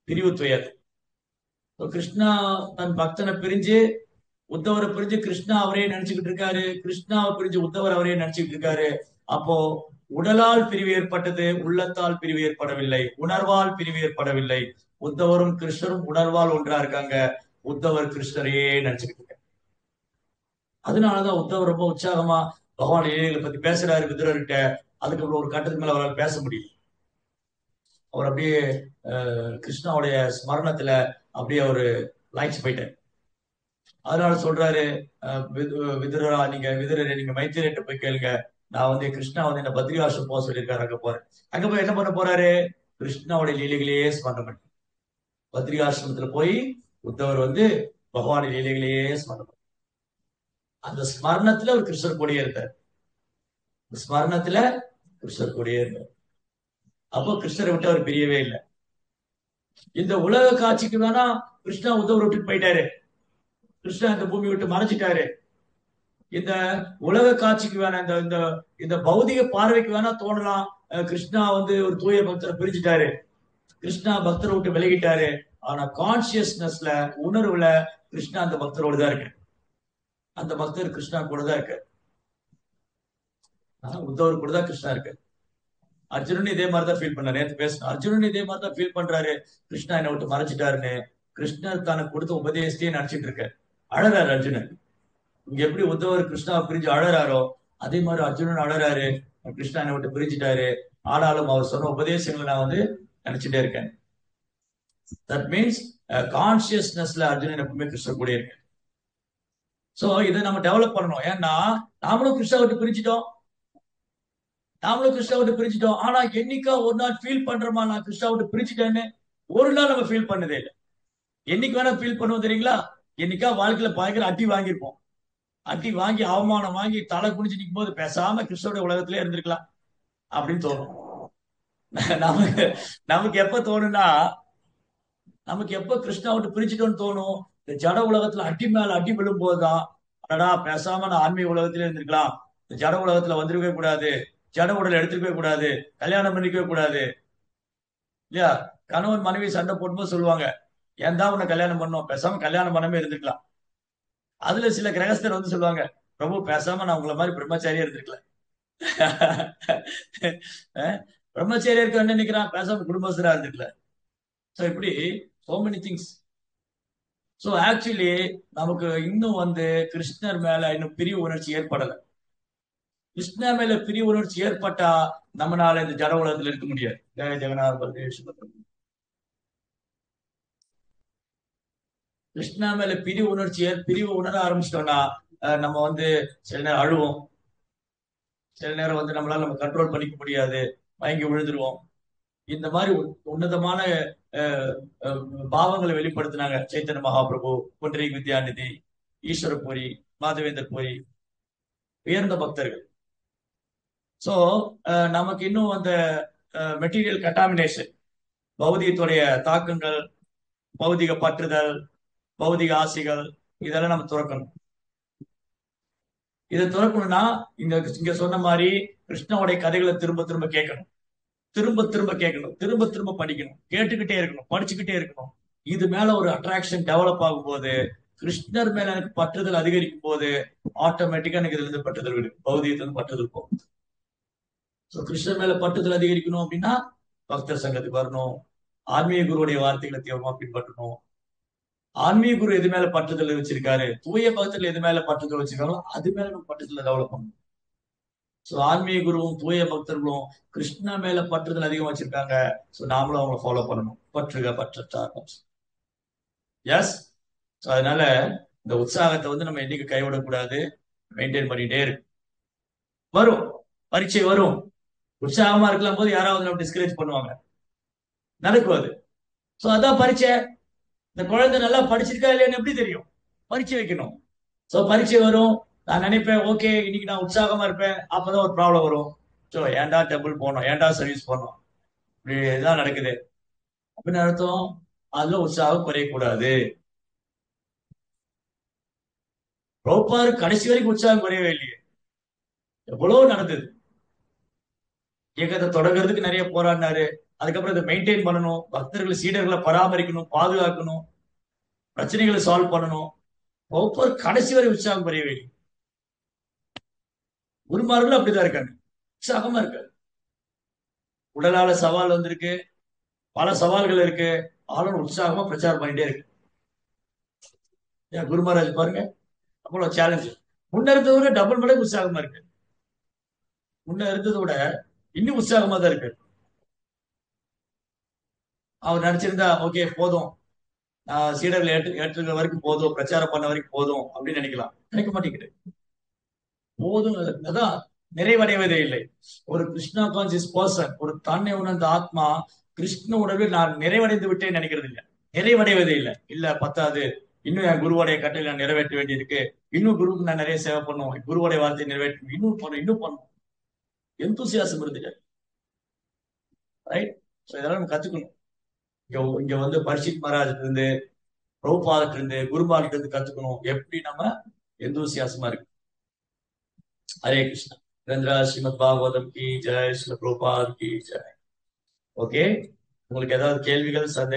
பிரிவு துயர். கிருஷ்ணா தன் பக்தனை பிரிஞ்சு உத்தவரை பிரிஞ்சு கிருஷ்ணா அவரே நினைச்சுக்கிட்டு இருக்காரு, கிருஷ்ணாவை பிரிஞ்சு உத்தவர் அவரே நினைச்சுக்கிட்டு இருக்காரு. அப்போ உடலால் பிரிவு ஏற்பட்டது, உள்ளத்தால் பிரிவு ஏற்படவில்லை, உணர்வால் பிரிவு ஏற்படவில்லை. உத்தவரும் கிருஷ்ணரும் உணர்வால் ஒன்றா இருக்காங்க, உத்தவர் கிருஷ்ணரையே நினைச்சுக்கிட்டு இருக்காரு. அதனாலதான் உத்தவர் ரொம்ப உற்சாகமா பகவான் லீலைகளை பத்தி பேசுறாரு விதுரர்கிட்ட. அதுக்கப்புறம் ஒரு கட்டத்துக்கு மேல அவரால் பேச முடியும். அவர் அப்படியே கிருஷ்ணாவுடைய ஸ்மரணத்துல அப்படியே அவரு லாய்ச்சி போயிட்டார். அதனால சொல்றாரு, விதுரரா, விதுரரை நீங்க மைத்திரேட்ட போய் கேளுங்க, நான் வந்து கிருஷ்ணா வந்து என்ன பத்ரிகாசிரம் போக சொல்லியிருக்காரு, அங்க போறேன். அங்க போய் என்ன பண்ண போறாரு? கிருஷ்ணாவுடைய லீலைகளையே ஸ்மரணம் பண்ண. பத்ரிகாசிரமத்துல போய் உத்தவர் வந்து பகவான் லீலைகளையே ஸ்மரணம் பண்ண. அந்த ஸ்மரணத்துல ஒரு கிருஷ்ணர் கூடயே இருந்தார். ஸ்மரணத்துல கிருஷ்ணர் கூடயே இருந்தார். அப்போ கிருஷ்ணரை விட்டு அவர் பிரியவே இல்லை. இந்த உலக காட்சிக்கு வேணா கிருஷ்ணா உத்தவர் விட்டு போயிட்டாரு, கிருஷ்ணா இந்த பூமி விட்டு மறைச்சிட்டாரு. இந்த உலக காட்சிக்கு வேணா, இந்த இந்த பௌதிக பார்வைக்கு வேணா தோணலாம் கிருஷ்ணா வந்து ஒரு தூய பக்தரை பிரிச்சுட்டாரு, கிருஷ்ணா பக்தரை விட்டு விலகிட்டாரு. ஆனா கான்சியஸ்னஸ்ல, உணர்வுல கிருஷ்ணா அந்த பக்தரோடு தான் இருக்கு. அந்த பக்தர் கிருஷ்ணா கூட தான் இருக்கு. உத்தவர் கூட தான் கிருஷ்ணா இருக்கு. அர்ஜுனன் இதே மாதிரிதான் ஃபீல் பண்ணாரு. நேற்று பேசணும், அர்ஜுனன் இதே மாதிரிதான் ஃபீல் பண்றாரு, கிருஷ்ணா என்னை விட்டு மறைச்சிட்டாருன்னு. கிருஷ்ணர் தனக்கு கொடுத்த உபதேசத்தையே நினைச்சிட்டு இருக்காரு. அழறாரு அர்ஜுனன். இங்க எப்படி உத்தவர் கிருஷ்ணாவை பிரிஞ்சு அழறாரோ அதே மாதிரி அர்ஜுனன் அழறாரு. கிருஷ்ணா என்னை விட்டு பிரிஞ்சுட்டாரு, ஆனாலும் அவர் சொன்ன உபதேசங்களை நான் வந்து நினைச்சிட்டே இருக்கேன். தட் மீன்ஸ் கான்சியஸ்னஸ்ல அர்ஜுனன் எப்பவுமே கிருஷ்ணர் கூட இருக்கு. சோ இதை நம்ம டெவலப் பண்ணணும். ஏன்னா நாமளும் கிருஷ்ணா விட்டு பிரிஞ்சுட்டோம், ஆனா என்னைக்கா ஒரு நாள் ஃபீல் பண்றோமா நான் கிருஷ்ணா விட்டு பிரிச்சுட்டேன்னு? ஒரு நாள் நம்ம ஃபீல் பண்ணதே இல்லை. என்னைக்கு வேணா ஃபீல் பண்ணுவோம் தெரியுங்களா? என்னைக்கா வாழ்க்கையில பயங்கர அடி வாங்கியிருப்போம். அடி வாங்கி அவமானம் வாங்கி தலை குனிஞ்சு நிற்கும் போது பேசாம கிருஷ்ணோட உலகத்திலே இருந்திருக்கலாம் அப்படின்னு தோணும். நமக்கு நமக்கு எப்ப தோணும்னா, நமக்கு எப்ப கிருஷ்ணா விட்டு பிரிச்சுட்டோம்னு தோணும், இந்த ஜட உலகத்துல அடி மேல அடி விழும் போதுதான், அடடா பேசாம நான் ஆன்மீக உலகத்திலே இருந்திருக்கலாம், இந்த ஜட உலகத்துல வந்துருக்கவே கூடாது, ஜட உடல் எடுத்துக்கவே கூடாது, கல்யாணம் பண்ணிக்கவே கூடாது இல்லையா? கணவன் மனைவி சண்டை போடும்போது சொல்லுவாங்க, ஏன் தான் உன்னை கல்யாணம் பண்ணோம், பேசாம கல்யாணம் பண்ணாம இருந்திருக்கலாம். அதுல சில கிரகஸ்தர் வந்து சொல்லுவாங்க, பிரபு பேசாம நான் உங்களை மாதிரி பிரம்மச்சாரியா இருந்திருக்கல. பிரம்மச்சாரியா இருக்க என்ன நினைக்கிறான், பேசாம குடும்பஸ்தரா இருந்திருக்கல. சோ இப்படி so many things. So actually நமக்கு இன்னும் வந்து கிருஷ்ணர் மேல இன்னும் பிரிவு உணர்ச்சி ஏற்படல. கிருஷ்ணர் மேல பிரிவு உணர்ச்சி ஏற்பட்டா நம்மளால இந்த ஜட உலகத்துல இருக்க முடியாது. ஜெய ஜெகநாத பல்தேவ் சுபத்ரம். கிருஷ்ணா மேல பிரிவு உணர ஆரம்பிச்சிட்டோம்னா நம்ம வந்து சில நேரம் அழுவோம், சில நேரம் வந்து நம்மளால நம்ம கண்ட்ரோல் பண்ணிக்க முடியாது, மயங்கி விழுந்துருவோம். இந்த மாதிரி உன்னதமான பாவங்களை வெளிப்படுத்தினாங்க சைத்தன்ய மகாபிரபு, புண்டரீக் வித்யாநிதி, ஈஸ்வரபுரி, மாதவேந்தர் பூரி, உயர்ந்த பக்தர்கள். சோ நமக்கு இன்னும் அந்த மெட்டீரியல் கண்டாமினேஷன், பௌதிகத்துடைய தாக்கங்கள், பௌதிக பற்றுதல், பௌதிக ஆசைகள், இதெல்லாம் நம்ம துறக்கணும். இதை துறக்கணும்னா இங்க சொன்ன மாதிரி கிருஷ்ணாவுடைய கதைகளை திரும்ப திரும்ப கேட்கணும், திரும்ப திரும்ப படிக்கணும், கேட்டுக்கிட்டே இருக்கணும், படிச்சுக்கிட்டே இருக்கணும். இது மேல ஒரு அட்ராக்ஷன் டெவலப் ஆகும் போது, கிருஷ்ணர் மேல எனக்கு பற்றுதல் அதிகரிக்கும் போது ஆட்டோமேட்டிக்கா எனக்கு இதுல இருந்து பற்றுதல் விடும், பௌதிகத்துல பற்றுதல் போகும். கிருஷ்ணர் மேல பற்றுதல் அதிகரிக்கணும் அப்படின்னா பக்தர் சங்கத்துக்கு வரணும், ஆன்மீக குருவுடைய வார்த்தைகளை தீவிரமா பின்பற்றணும். ஆன்மீக குரு எது மேல பற்றுதல் வச்சிருக்காரு, தூய பக்தர்கள் எது மேல பற்றுதல் வச்சிருக்காங்களோ அது மேல நம்ம பற்றுதல் டெவலப் பண்ணணும். சோ ஆன்மீக குருவும் தூய பக்தர்களும் கிருஷ்ணா மேல பற்றுதல் அதிகம் வச்சிருக்காங்க. சோ நாமளும் அவங்களை ஃபாலோ பண்ணணும். பற்றுக பற்றார். எஸ். சோ அதனால இந்த உற்சாகத்தை வந்து நம்ம என்னைக்கு கைவிடக்கூடாது, மெயின்டைன் பண்ணிட்டே இருக்கு. வரும் பரீட்சை வரும், உற்சாகமா இருக்கலாம் போது யாராவது நம்ம டிஸ்கரேஜ் பண்ணுவாங்க, நடக்கும் அது. சோ அதான் பரீட்சை. இந்த குழந்தை நல்லா படிச்சிருக்கா இல்லையான்னு எப்படி தெரியும்? பரீட்சை வைக்கணும். சோ பரீட்சை வரும், நான் நினைப்பேன் ஓகே இன்னைக்கு நான் உற்சாகமா இருப்பேன், அப்பதான் ஒரு ப்ராப்ளம் வரும். சோ ஏன்டா டெம்பிள் போனோம், ஏன்டா சர்வீஸ் பண்ணோம், இப்படிதான் நடக்குது அப்படின்னு அர்த்தம். அதுல உற்சாகம் குறையக்கூடாது. ரோப்பாரு கடைசி வரைக்கும் உற்சாகம் குறையவே இல்லையே, எவ்வளவு நடந்தது. இயக்கத்தை தொடங்குறதுக்கு நிறைய போராடினாரு, அதுக்கப்புறம் இதை மெயின்டைன் பண்ணணும், பக்தர்கள் சீடர்களை பராமரிக்கணும், பாதுகாக்கணும், பிரச்சனைகளை சால்வ் பண்ணணும். ஒவ்வொரு கடைசி வரை உற்சாகம் குறையவே இல்லை. குருமார்களும் அப்படிதான் இருக்காங்க, உற்சாகமா இருக்காரு. உடலால சவால் வந்திருக்கு, பல சவால்கள் இருக்கு, ஆளும் உற்சாகமா பிரச்சாரம் பண்ணிட்டே இருக்கு. ஏன் குரு மகாராஜ் பாருங்க, அவ்வளவு சேலஞ்சு. முன்ன இருந்ததை விட டபுள் மடங்கு உற்சாகமா இருக்கு. முன்ன இருந்ததை விட இன்னும் உற்சாகமா தான் இருக்கு. அவர் நினைச்சிருந்தா ஓகே போதும், சீடர்கள் ஏற்றுக்கிற வரைக்கும் போதும், பிரச்சாரம் பண்ண வரைக்கும் போதும் அப்படின்னு நினைக்கலாம். நினைக்க மாட்டேங்குது. போதும் அதான் நிறைவடைவதே இல்லை. ஒரு கிருஷ்ணா கான்சியஸ் பர்சன், ஒரு தன்னை உணர்ந்த ஆத்மா கிருஷ்ண உணர்வில் நான் நிறைவடைந்து விட்டேன்னு நினைக்கிறது இல்லை, நிறைவடைவதே இல்லை. இல்ல பத்தாது, இன்னும் என் குருவோடைய கட்டளை நான் நிறைவேற்ற வேண்டியிருக்கு, இன்னும் குருவுக்கு நான் நிறைய சேவை பண்ணுவோம், குருவோடைய வார்த்தையை நிறைவேற்றணும், இன்னும் பண்ணும் எந்தூசியாசம் இருந்துச்சு. ரைட். இதெல்லாம் நம்ம கத்துக்கணும். இங்க வந்து பரிஷித் மகாராஜ்ல இருந்து, பிரபுபாதத்துல இருந்து, குருமார்கிட்ட இருந்து கத்துக்கணும் எப்படி நம்ம எந்தூசியாசமா இருக்கு. ஹரே கிருஷ்ணா. ரந்திரா ஸ்ரீமத் பாகவதம் கி ஜெய், ஸ்ரீல பிரபுபாத் கி ஜெய். ஓகே, உங்களுக்கு ஏதாவது கேள்விகள், சந்தேகம்